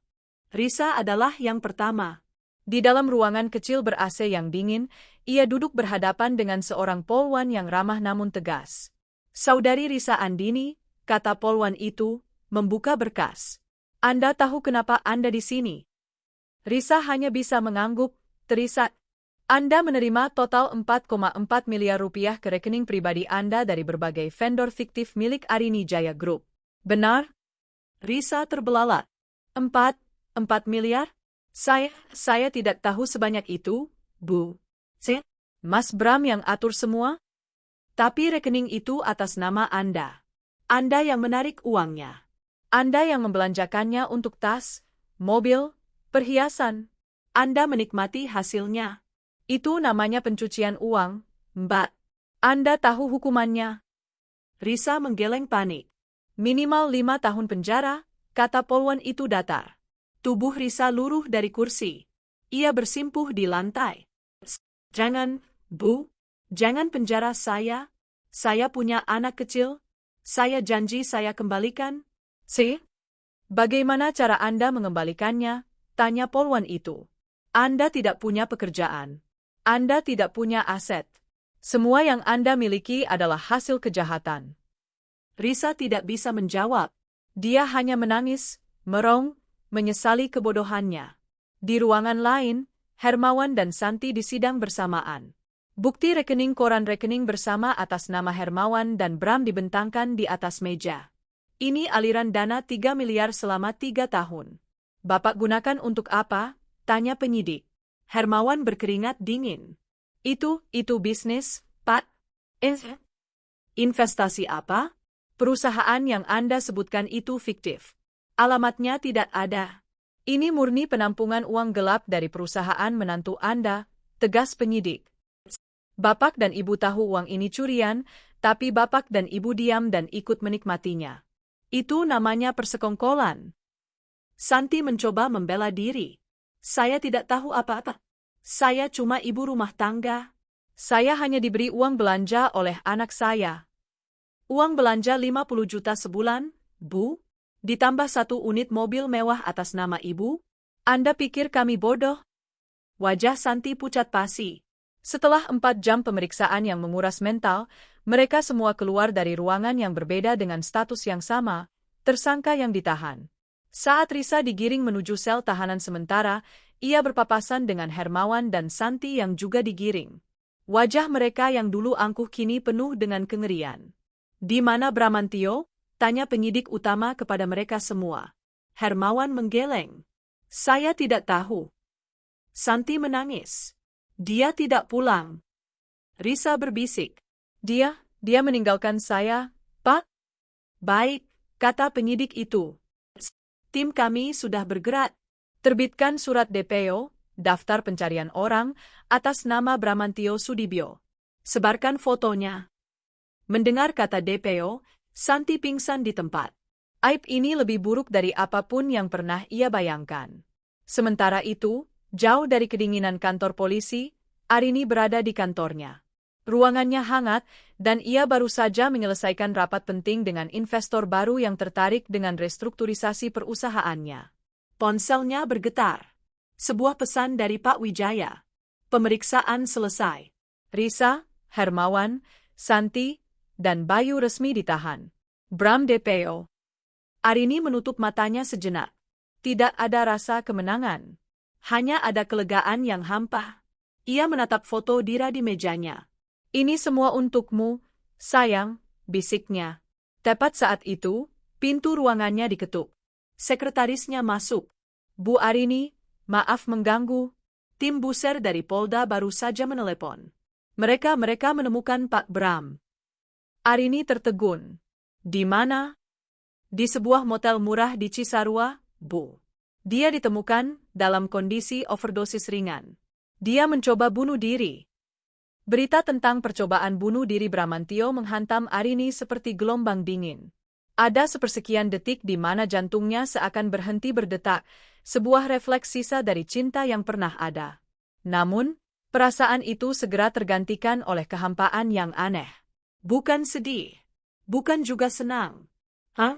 Risa adalah yang pertama. Di dalam ruangan kecil ber-AC yang dingin, ia duduk berhadapan dengan seorang polwan yang ramah namun tegas. Saudari Risa Andini, kata polwan itu, membuka berkas. Anda tahu kenapa Anda di sini? Risa hanya bisa mengangguk, terisak. Anda menerima total 4,4 miliar rupiah ke rekening pribadi Anda dari berbagai vendor fiktif milik Arini Jaya Group. Benar? Risa terbelalak. 4 miliar? Saya tidak tahu sebanyak itu, Bu. Mas Bram yang atur semua? Tapi rekening itu atas nama Anda. Anda yang menarik uangnya. Anda yang membelanjakannya untuk tas, mobil, perhiasan. Anda menikmati hasilnya. Itu namanya pencucian uang, Mbak. Anda tahu hukumannya. Risa menggeleng panik. Minimal 5 tahun penjara, kata polwan itu datar. Tubuh Risa luruh dari kursi. Ia bersimpuh di lantai. Jangan, Bu. Jangan penjara saya. Saya punya anak kecil. Saya janji saya kembalikan. Bagaimana cara Anda mengembalikannya? Tanya polwan itu. Anda tidak punya pekerjaan. Anda tidak punya aset. Semua yang Anda miliki adalah hasil kejahatan. Risa tidak bisa menjawab. Dia hanya menangis, merong, menyesali kebodohannya. Di ruangan lain, Hermawan dan Santi disidang bersamaan. Bukti rekening koran rekening bersama atas nama Hermawan dan Bram dibentangkan di atas meja. Ini aliran dana 3 miliar selama 3 tahun. Bapak gunakan untuk apa? Tanya penyidik. Hermawan berkeringat dingin. Itu bisnis, Pak. Investasi apa? Perusahaan yang Anda sebutkan itu fiktif. Alamatnya tidak ada. Ini murni penampungan uang gelap dari perusahaan menantu Anda, tegas penyidik. Bapak dan Ibu tahu uang ini curian, tapi Bapak dan Ibu diam dan ikut menikmatinya. Itu namanya persekongkolan. Santi mencoba membela diri. Saya tidak tahu apa-apa. Saya cuma ibu rumah tangga. Saya hanya diberi uang belanja oleh anak saya. Uang belanja 50 juta sebulan, Bu? Ditambah 1 unit mobil mewah atas nama Ibu? Anda pikir kami bodoh? Wajah Santi pucat pasi. Setelah 4 jam pemeriksaan yang menguras mental, mereka semua keluar dari ruangan yang berbeda dengan status yang sama, tersangka yang ditahan. Saat Risa digiring menuju sel tahanan sementara, ia berpapasan dengan Hermawan dan Santi yang juga digiring. Wajah mereka yang dulu angkuh kini penuh dengan kengerian. Di mana Bramantio? Tanya penyidik utama kepada mereka semua. Hermawan menggeleng. Saya tidak tahu. Santi menangis. Dia tidak pulang. Risa berbisik. Dia meninggalkan saya, Pak. Baik, kata penyidik itu. Tim kami sudah bergerak. Terbitkan surat DPO, daftar pencarian orang, atas nama Bramantio Sudibyo. Sebarkan fotonya. Mendengar kata DPO, Santi pingsan di tempat. Aib ini lebih buruk dari apapun yang pernah ia bayangkan. Sementara itu, jauh dari kedinginan kantor polisi, Arini berada di kantornya. Ruangannya hangat, dan ia baru saja menyelesaikan rapat penting dengan investor baru yang tertarik dengan restrukturisasi perusahaannya. Ponselnya bergetar. Sebuah pesan dari Pak Wijaya. Pemeriksaan selesai. Risa, Hermawan, Santi, dan Bayu resmi ditahan. Bram DPO. Arini menutup matanya sejenak. Tidak ada rasa kemenangan. Hanya ada kelegaan yang hampa. Ia menatap foto Dira di mejanya. Ini semua untukmu, sayang, bisiknya. Tepat saat itu, pintu ruangannya diketuk. Sekretarisnya masuk. Bu Arini, maaf mengganggu. Tim buser dari Polda baru saja menelepon. Mereka menemukan Pak Bram. Arini tertegun. Di mana? Di sebuah motel murah di Cisarua, Bu. Dia ditemukan dalam kondisi overdosis ringan. Dia mencoba bunuh diri. Berita tentang percobaan bunuh diri Bramantio menghantam Arini seperti gelombang dingin. Ada sepersekian detik di mana jantungnya seakan berhenti berdetak, sebuah refleks sisa dari cinta yang pernah ada. Namun, perasaan itu segera tergantikan oleh kehampaan yang aneh. Bukan sedih. Bukan juga senang.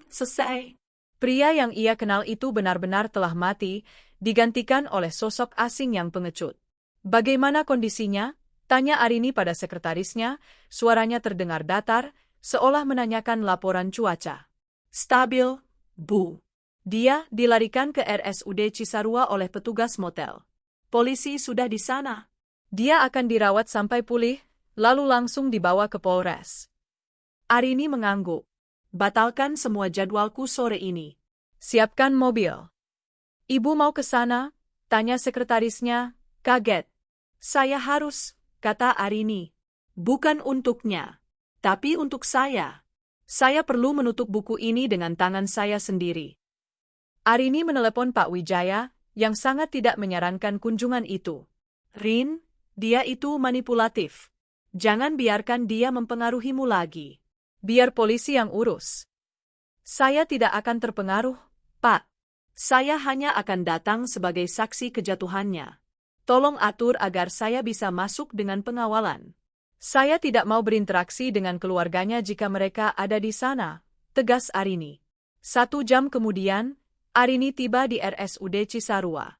Selesai. Pria yang ia kenal itu benar-benar telah mati, digantikan oleh sosok asing yang pengecut. Bagaimana kondisinya? Tanya Arini pada sekretarisnya, suaranya terdengar datar, seolah menanyakan laporan cuaca. Stabil, Bu. Dia dilarikan ke RSUD Cisarua oleh petugas motel. Polisi sudah di sana. Dia akan dirawat sampai pulih, lalu langsung dibawa ke Polres. Arini mengangguk. Batalkan semua jadwalku sore ini. Siapkan mobil. Ibu mau ke sana? Tanya sekretarisnya, kaget. Saya harus, kata Arini. Bukan untuknya, tapi untuk saya. Saya perlu menutup buku ini dengan tangan saya sendiri. Arini menelepon Pak Wijaya, yang sangat tidak menyarankan kunjungan itu. Rin, dia itu manipulatif. Jangan biarkan dia mempengaruhimu lagi. Biar polisi yang urus. Saya tidak akan terpengaruh, Pak. Saya hanya akan datang sebagai saksi kejatuhannya. Tolong atur agar saya bisa masuk dengan pengawalan. Saya tidak mau berinteraksi dengan keluarganya jika mereka ada di sana, tegas Arini. 1 jam kemudian, Arini tiba di RSUD Cisarua.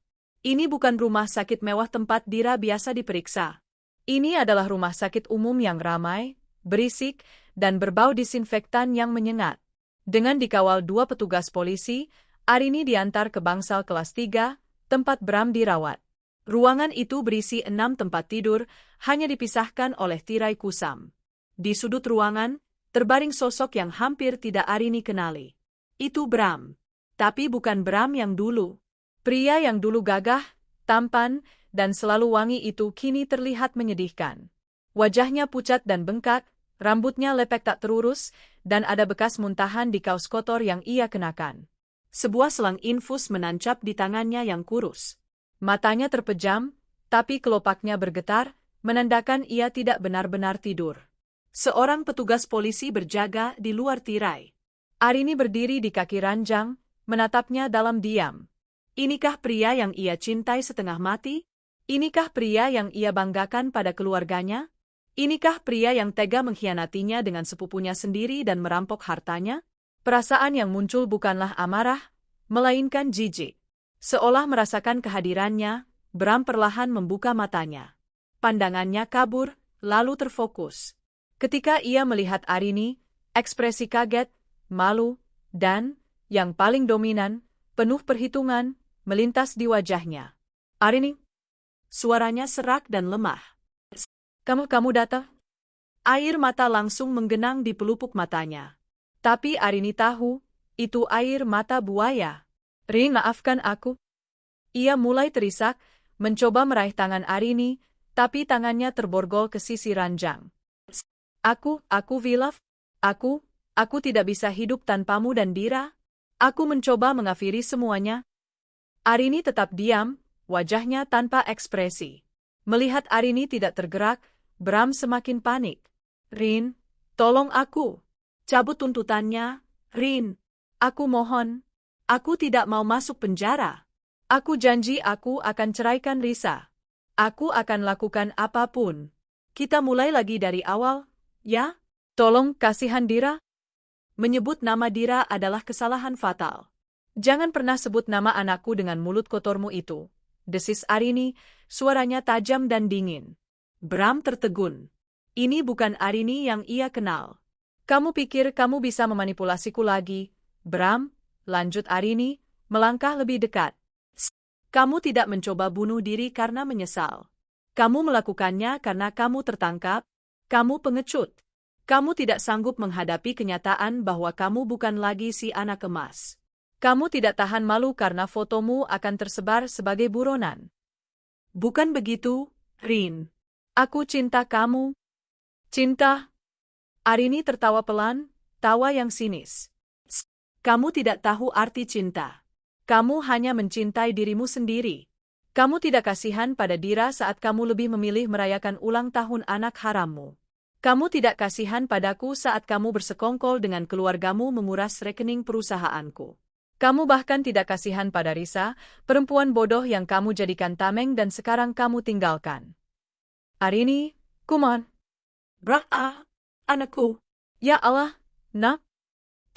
Ini bukan rumah sakit mewah tempat Dira biasa diperiksa. Ini adalah rumah sakit umum yang ramai, berisik, dan berbau disinfektan yang menyengat. Dengan dikawal 2 petugas polisi, Arini diantar ke bangsal kelas 3, tempat Bram dirawat. Ruangan itu berisi 6 tempat tidur, hanya dipisahkan oleh tirai kusam. Di sudut ruangan, terbaring sosok yang hampir tidak Arini kenali. Itu Bram. Tapi bukan Bram yang dulu. Pria yang dulu gagah, tampan, dan selalu wangi itu kini terlihat menyedihkan. Wajahnya pucat dan bengkak, rambutnya lepek tak terurus, dan ada bekas muntahan di kaos kotor yang ia kenakan. Sebuah selang infus menancap di tangannya yang kurus. Matanya terpejam, tapi kelopaknya bergetar, menandakan ia tidak benar-benar tidur. Seorang petugas polisi berjaga di luar tirai. Arini berdiri di kaki ranjang, menatapnya dalam diam. Inikah pria yang ia cintai setengah mati? Inikah pria yang ia banggakan pada keluarganya? Inikah pria yang tega mengkhianatinya dengan sepupunya sendiri dan merampok hartanya? Perasaan yang muncul bukanlah amarah, melainkan jijik. Seolah merasakan kehadirannya, Bram perlahan membuka matanya. Pandangannya kabur, lalu terfokus. Ketika ia melihat Arini, ekspresi kaget, malu, dan, yang paling dominan, penuh perhitungan, melintas di wajahnya. Arini? Suaranya serak dan lemah. Kamu datang? Air mata langsung menggenang di pelupuk matanya. Tapi Arini tahu, itu air mata buaya. Rin, maafkan aku. Ia mulai terisak, mencoba meraih tangan Arini, tapi tangannya terborgol ke sisi ranjang. Aku, Vilaf. Aku tidak bisa hidup tanpamu dan Dira. Aku mencoba mengakhiri semuanya. Arini tetap diam, wajahnya tanpa ekspresi. Melihat Arini tidak tergerak, Bram semakin panik. Rin, tolong aku. Cabut tuntutannya, Rin. Aku mohon. Aku tidak mau masuk penjara. Aku janji aku akan ceraikan Risa. Aku akan lakukan apapun. Kita mulai lagi dari awal, ya? Tolong kasihan Dira. Menyebut nama Dira adalah kesalahan fatal. Jangan pernah sebut nama anakku dengan mulut kotormu itu. Desis Arini, suaranya tajam dan dingin. Bram tertegun. Ini bukan Arini yang ia kenal. Kamu pikir kamu bisa memanipulasiku lagi, Bram? Lanjut Arini, melangkah lebih dekat. Kamu tidak mencoba bunuh diri karena menyesal. Kamu melakukannya karena kamu tertangkap. Kamu pengecut. Kamu tidak sanggup menghadapi kenyataan bahwa kamu bukan lagi si anak emas. Kamu tidak tahan malu karena fotomu akan tersebar sebagai buronan. Bukan begitu, Rin. Aku cinta kamu. Cinta? Arini tertawa pelan, tawa yang sinis. Kamu tidak tahu arti cinta. Kamu hanya mencintai dirimu sendiri. Kamu tidak kasihan pada Dira saat kamu lebih memilih merayakan ulang tahun anak harammu. Kamu tidak kasihan padaku saat kamu bersekongkol dengan keluargamu menguras rekening perusahaanku. Kamu bahkan tidak kasihan pada Risa, perempuan bodoh yang kamu jadikan tameng dan sekarang kamu tinggalkan. Arini, come on. Anakku. Ya Allah, nak.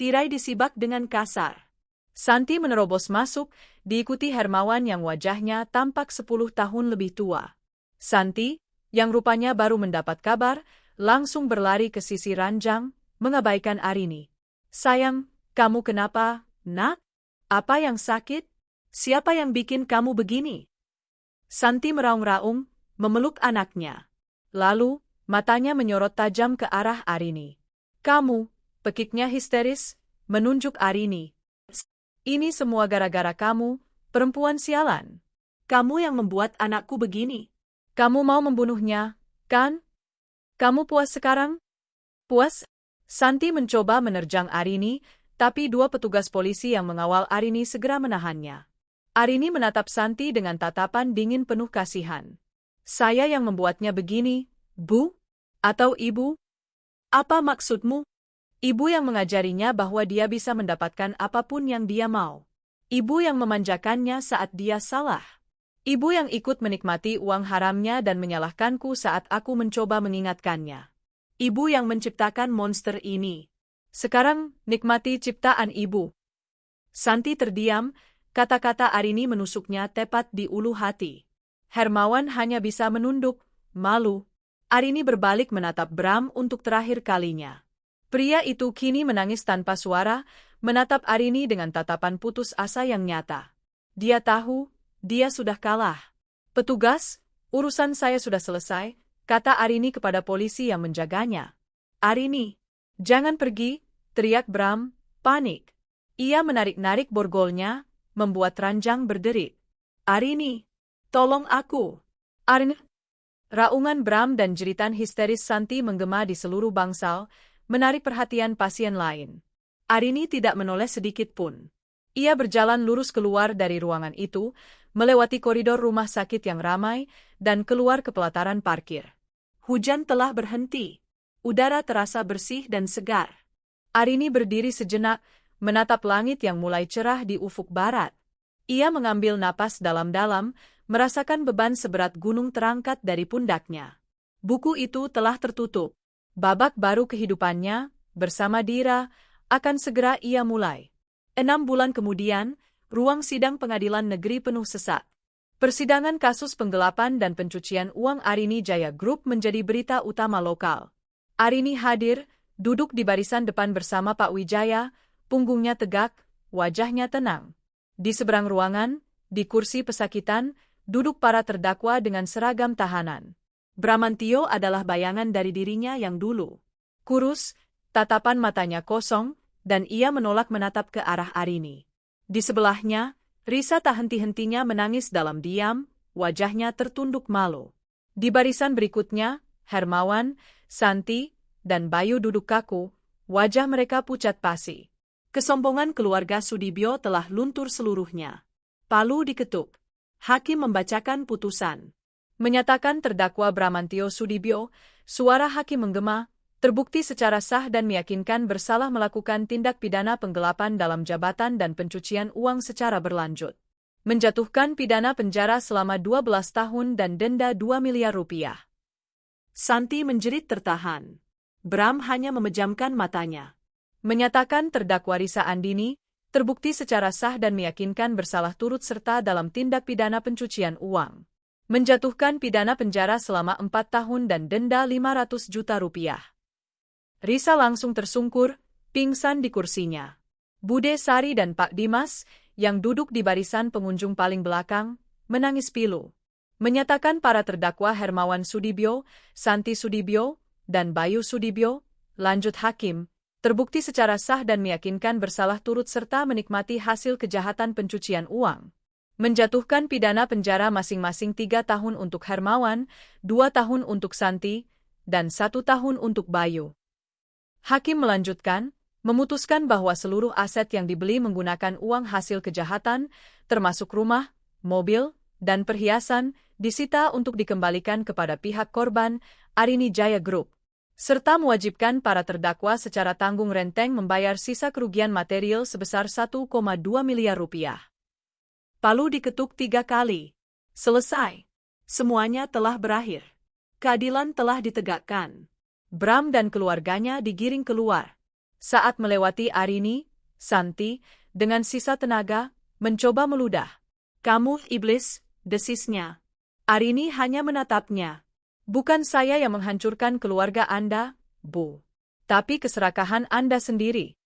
Tirai disibak dengan kasar. Santi menerobos masuk, diikuti Hermawan yang wajahnya tampak 10 tahun lebih tua. Santi, yang rupanya baru mendapat kabar, langsung berlari ke sisi ranjang, mengabaikan Arini. Sayang, kamu kenapa, nak? Apa yang sakit? Siapa yang bikin kamu begini? Santi meraung-raung, memeluk anaknya. Lalu, matanya menyorot tajam ke arah Arini. Kamu, pekiknya histeris, menunjuk Arini. Ini semua gara-gara kamu, perempuan sialan. Kamu yang membuat anakku begini. Kamu mau membunuhnya, kan? Kamu puas sekarang? Puas? Santi mencoba menerjang Arini, tapi 2 petugas polisi yang mengawal Arini segera menahannya. Arini menatap Santi dengan tatapan dingin penuh kasihan. Saya yang membuatnya begini, Bu? Atau Ibu? Apa maksudmu? Ibu yang mengajarinya bahwa dia bisa mendapatkan apapun yang dia mau. Ibu yang memanjakannya saat dia salah. Ibu yang ikut menikmati uang haramnya dan menyalahkanku saat aku mencoba mengingatkannya. Ibu yang menciptakan monster ini. Sekarang, nikmati ciptaan ibu. Santi terdiam, Kata-kata Arini menusuknya tepat di ulu hati. Hermawan hanya bisa menunduk, malu. Arini berbalik menatap Bram untuk terakhir kalinya. Pria itu kini menangis tanpa suara, menatap Arini dengan tatapan putus asa yang nyata. Dia tahu, dia sudah kalah. Petugas, urusan saya sudah selesai, kata Arini kepada polisi yang menjaganya. Arini, jangan pergi, teriak Bram, panik. Ia menarik-narik borgolnya, membuat ranjang berderit. Arini, tolong aku. Arini. Raungan Bram dan jeritan histeris Santi menggema di seluruh bangsal, menarik perhatian pasien lain. Arini tidak menoleh sedikit pun. Ia berjalan lurus keluar dari ruangan itu, melewati koridor rumah sakit yang ramai, dan keluar ke pelataran parkir. Hujan telah berhenti. Udara terasa bersih dan segar. Arini berdiri sejenak, menatap langit yang mulai cerah di ufuk barat. Ia mengambil napas dalam-dalam, merasakan beban seberat gunung terangkat dari pundaknya. Buku itu telah tertutup. Babak baru kehidupannya, bersama Dira, akan segera ia mulai. 6 bulan kemudian, ruang sidang pengadilan negeri penuh sesak. Persidangan kasus penggelapan dan pencucian uang Arini Jaya Group menjadi berita utama lokal. Arini hadir, duduk di barisan depan bersama Pak Wijaya, punggungnya tegak, wajahnya tenang. Di seberang ruangan, di kursi pesakitan, duduk para terdakwa dengan seragam tahanan. Bramantio adalah bayangan dari dirinya yang dulu. Kurus, tatapan matanya kosong, dan ia menolak menatap ke arah Arini. Di sebelahnya, Risa tak henti-hentinya menangis dalam diam, wajahnya tertunduk malu. Di barisan berikutnya, Hermawan, Santi, dan Bayu duduk kaku, wajah mereka pucat pasi. Kesombongan keluarga Sudibyo telah luntur seluruhnya. Palu diketuk. Hakim membacakan putusan. Menyatakan terdakwa Bramantio Sudibyo, suara hakim menggema, terbukti secara sah dan meyakinkan bersalah melakukan tindak pidana penggelapan dalam jabatan dan pencucian uang secara berlanjut. Menjatuhkan pidana penjara selama 12 tahun dan denda 2 miliar rupiah. Santi menjerit tertahan. Bram hanya memejamkan matanya. Menyatakan terdakwa Risa Andini, terbukti secara sah dan meyakinkan bersalah turut serta dalam tindak pidana pencucian uang. Menjatuhkan pidana penjara selama 4 tahun dan denda 500 juta rupiah. Risa langsung tersungkur, pingsan di kursinya. Bude Sari dan Pak Dimas, yang duduk di barisan pengunjung paling belakang, menangis pilu. Menyatakan para terdakwa Hermawan Sudibyo, Santi Sudibyo, dan Bayu Sudibyo, lanjut hakim, terbukti secara sah dan meyakinkan bersalah turut serta menikmati hasil kejahatan pencucian uang. Menjatuhkan pidana penjara masing-masing 3 tahun untuk Hermawan, 2 tahun untuk Santi, dan 1 tahun untuk Bayu. Hakim melanjutkan, memutuskan bahwa seluruh aset yang dibeli menggunakan uang hasil kejahatan, termasuk rumah, mobil, dan perhiasan, disita untuk dikembalikan kepada pihak korban, Arini Jaya Group, serta mewajibkan para terdakwa secara tanggung renteng membayar sisa kerugian material sebesar 1,2 miliar rupiah. Palu diketuk 3 kali. Selesai. Semuanya telah berakhir. Keadilan telah ditegakkan. Bram dan keluarganya digiring keluar. Saat melewati Arini, Santi, dengan sisa tenaga, mencoba meludah. "Kamu iblis," desisnya. Arini hanya menatapnya. "Bukan saya yang menghancurkan keluarga Anda, Bu. Tapi keserakahan Anda sendiri."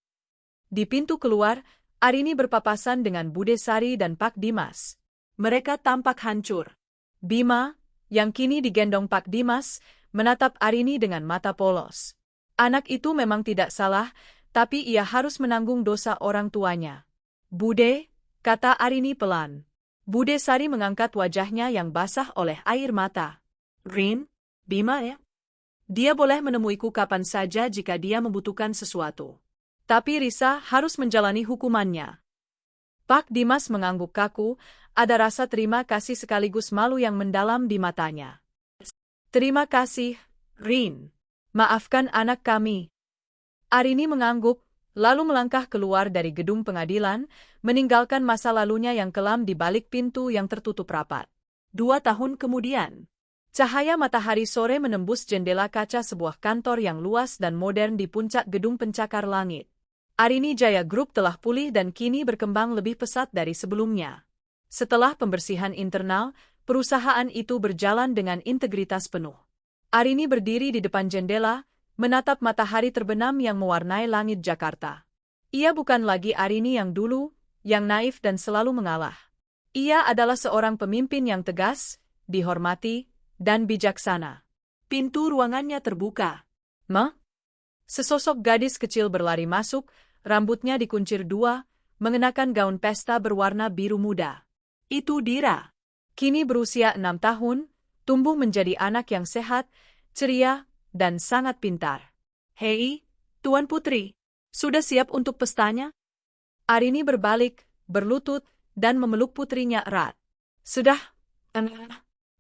Di pintu keluar, Arini berpapasan dengan Bude Sari dan Pak Dimas. Mereka tampak hancur. Bima, yang kini digendong Pak Dimas, menatap Arini dengan mata polos. Anak itu memang tidak salah, tapi ia harus menanggung dosa orang tuanya. "Bude," kata Arini pelan. Bude Sari mengangkat wajahnya yang basah oleh air mata. "Rin, Bima ya? Dia boleh menemuiku kapan saja jika dia membutuhkan sesuatu. Tapi Risa harus menjalani hukumannya." Pak Dimas mengangguk kaku, ada rasa terima kasih sekaligus malu yang mendalam di matanya. "Terima kasih, Rin. Maafkan anak kami." Arini mengangguk, lalu melangkah keluar dari gedung pengadilan, meninggalkan masa lalunya yang kelam di balik pintu yang tertutup rapat. 2 tahun kemudian, cahaya matahari sore menembus jendela kaca sebuah kantor yang luas dan modern di puncak gedung pencakar langit. Arini Jaya Group telah pulih dan kini berkembang lebih pesat dari sebelumnya. Setelah pembersihan internal, perusahaan itu berjalan dengan integritas penuh. Arini berdiri di depan jendela, menatap matahari terbenam yang mewarnai langit Jakarta. Ia bukan lagi Arini yang dulu, yang naif dan selalu mengalah. Ia adalah seorang pemimpin yang tegas, dihormati, dan bijaksana. Pintu ruangannya terbuka. "Ma?" Sesosok gadis kecil berlari masuk, rambutnya dikuncir dua, mengenakan gaun pesta berwarna biru muda. Itu Dira. Kini berusia 6 tahun, tumbuh menjadi anak yang sehat, ceria, dan sangat pintar. Hei, Tuan Putri, sudah siap untuk pestanya? Arini berbalik, berlutut, dan memeluk putrinya erat. Sudah.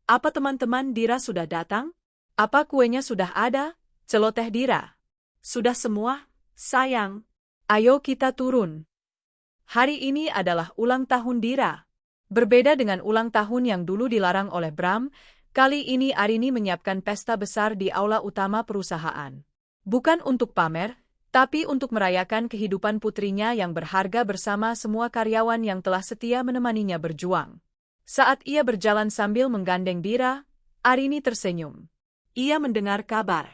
Apa teman-teman Dira sudah datang? "Apa kuenya sudah ada?" celoteh Dira. Sudah semua, sayang. "Ayo kita turun. Hari ini adalah ulang tahun Dira." Berbeda dengan ulang tahun yang dulu dilarang oleh Bram, kali ini Arini menyiapkan pesta besar di aula utama perusahaan. Bukan untuk pamer, tapi untuk merayakan kehidupan putrinya yang berharga bersama semua karyawan yang telah setia menemaninya berjuang. Saat ia berjalan sambil menggandeng Dira, Arini tersenyum. Ia mendengar kabar.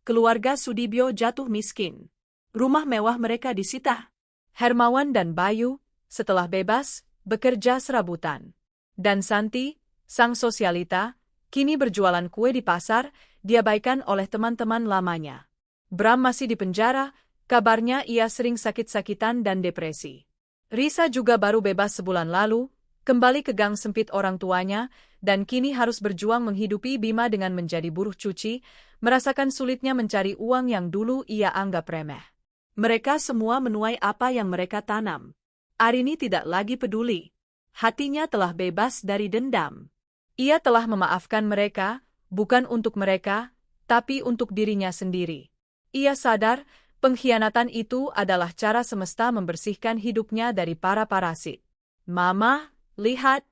Keluarga Sudibyo jatuh miskin. Rumah mewah mereka disita. Hermawan dan Bayu, setelah bebas, bekerja serabutan. Dan Santi, sang sosialita, kini berjualan kue di pasar, diabaikan oleh teman-teman lamanya. Bram masih di penjara, kabarnya ia sering sakit-sakitan dan depresi. Risa juga baru bebas sebulan lalu, kembali ke gang sempit orang tuanya, dan kini harus berjuang menghidupi Bima dengan menjadi buruh cuci, merasakan sulitnya mencari uang yang dulu ia anggap remeh. Mereka semua menuai apa yang mereka tanam. Arini tidak lagi peduli. Hatinya telah bebas dari dendam. Ia telah memaafkan mereka, bukan untuk mereka, tapi untuk dirinya sendiri. Ia sadar, pengkhianatan itu adalah cara semesta membersihkan hidupnya dari para parasit. "Mama, lihat,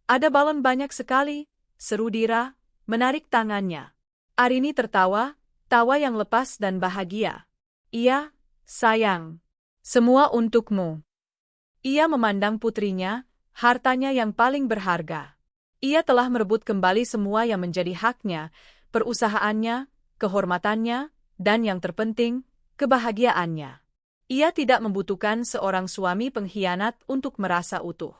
ada balon banyak sekali," seru Dira, menarik tangannya. Arini tertawa, tawa yang lepas dan bahagia. "Iya, sayang. Semua untukmu." Ia memandang putrinya, hartanya yang paling berharga. Ia telah merebut kembali semua yang menjadi haknya, perusahaannya, kehormatannya, dan yang terpenting, kebahagiaannya. Ia tidak membutuhkan seorang suami pengkhianat untuk merasa utuh.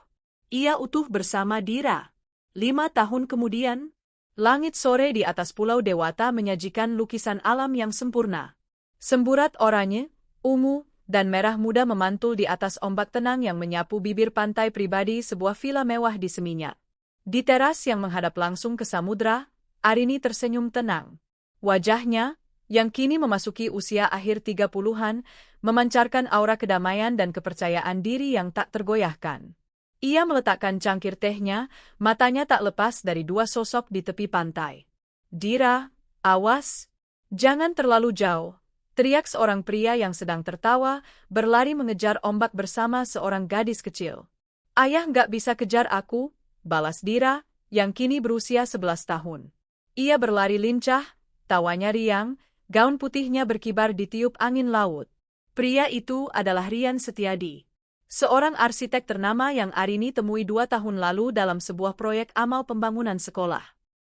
Ia utuh bersama Dira. 5 tahun kemudian, langit sore di atas Pulau Dewata menyajikan lukisan alam yang sempurna. Semburat oranye, ungu, dan merah muda memantul di atas ombak tenang yang menyapu bibir pantai pribadi sebuah villa mewah di Seminyak. Di teras yang menghadap langsung ke samudra, Arini tersenyum tenang. Wajahnya, yang kini memasuki usia akhir 30-an, memancarkan aura kedamaian dan kepercayaan diri yang tak tergoyahkan. Ia meletakkan cangkir tehnya, matanya tak lepas dari dua sosok di tepi pantai. "Dira, awas, jangan terlalu jauh," teriak seorang pria yang sedang tertawa, berlari mengejar ombak bersama seorang gadis kecil. "Ayah nggak bisa kejar aku," balas Dira, yang kini berusia 11 tahun. Ia berlari lincah, tawanya riang, gaun putihnya berkibar ditiup angin laut. Pria itu adalah Rian Setiadi, seorang arsitek ternama yang Arini temui 2 tahun lalu dalam sebuah proyek amal pembangunan sekolah.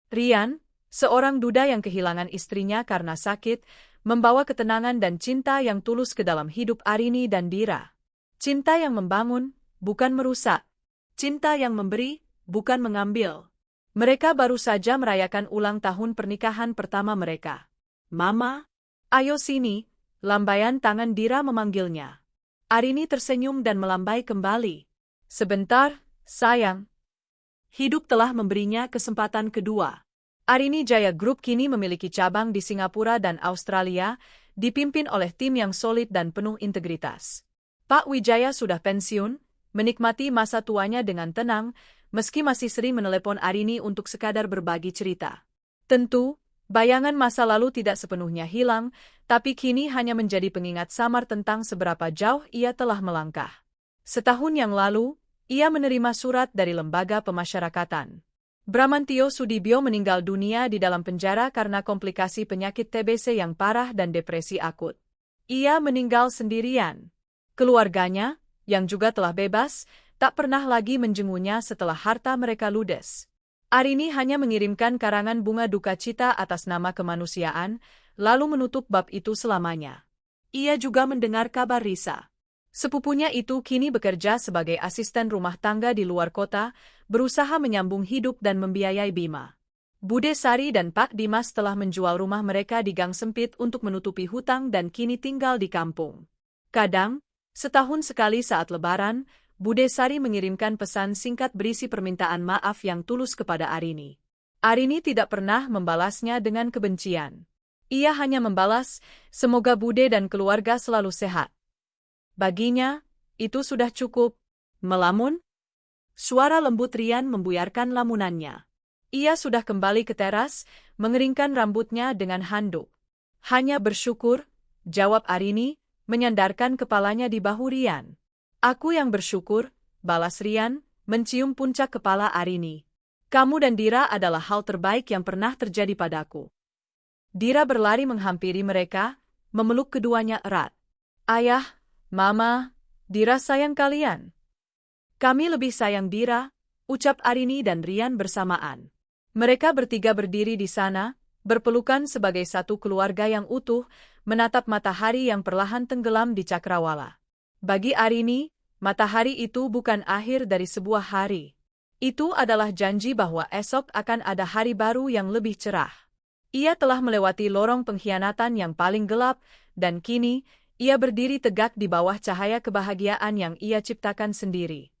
Rian, seorang duda yang kehilangan istrinya karena sakit, membawa ketenangan dan cinta yang tulus ke dalam hidup Arini dan Dira. Cinta yang membangun, bukan merusak. Cinta yang memberi, bukan mengambil. Mereka baru saja merayakan ulang tahun pernikahan pertama mereka. "Mama, ayo sini," lambaian tangan Dira memanggilnya. Arini tersenyum dan melambai kembali. "Sebentar, sayang." Hidup telah memberinya kesempatan kedua. Arini Jaya Group kini memiliki cabang di Singapura dan Australia, dipimpin oleh tim yang solid dan penuh integritas. Pak Wijaya sudah pensiun, menikmati masa tuanya dengan tenang, meski masih sering menelepon Arini untuk sekadar berbagi cerita. Tentu, bayangan masa lalu tidak sepenuhnya hilang, tapi kini hanya menjadi pengingat samar tentang seberapa jauh ia telah melangkah. Setahun yang lalu, ia menerima surat dari lembaga pemasyarakatan. Bramantio Sudibyo meninggal dunia di dalam penjara karena komplikasi penyakit TBC yang parah dan depresi akut. Ia meninggal sendirian. Keluarganya, yang juga telah bebas, tak pernah lagi menjenguknya setelah harta mereka ludes. Arini hanya mengirimkan karangan bunga duka cita atas nama kemanusiaan, lalu menutup bab itu selamanya. Ia juga mendengar kabar Risa. Sepupunya itu kini bekerja sebagai asisten rumah tangga di luar kota, berusaha menyambung hidup dan membiayai Bima. Bude Sari dan Pak Dimas telah menjual rumah mereka di gang sempit untuk menutupi hutang dan kini tinggal di kampung. Kadang, setahun sekali saat Lebaran, Bude Sari mengirimkan pesan singkat berisi permintaan maaf yang tulus kepada Arini. Arini tidak pernah membalasnya dengan kebencian. Ia hanya membalas, semoga Bude dan keluarga selalu sehat. Baginya, itu sudah cukup. Melamun? Suara lembut Rian membuyarkan lamunannya. Ia sudah kembali ke teras, mengeringkan rambutnya dengan handuk. Hanya bersyukur, jawab Arini, menyandarkan kepalanya di bahu Rian. Aku yang bersyukur, balas Rian, mencium puncak kepala Arini. Kamu dan Dira adalah hal terbaik yang pernah terjadi padaku. Dira berlari menghampiri mereka, memeluk keduanya erat. Ayah, Mama, Dira sayang kalian. Kami lebih sayang Dira, ucap Arini dan Rian bersamaan. Mereka bertiga berdiri di sana, berpelukan sebagai satu keluarga yang utuh, menatap matahari yang perlahan tenggelam di cakrawala. Bagi Arini, matahari itu bukan akhir dari sebuah hari. Itu adalah janji bahwa esok akan ada hari baru yang lebih cerah. Ia telah melewati lorong pengkhianatan yang paling gelap, dan kini, ia berdiri tegak di bawah cahaya kebahagiaan yang ia ciptakan sendiri.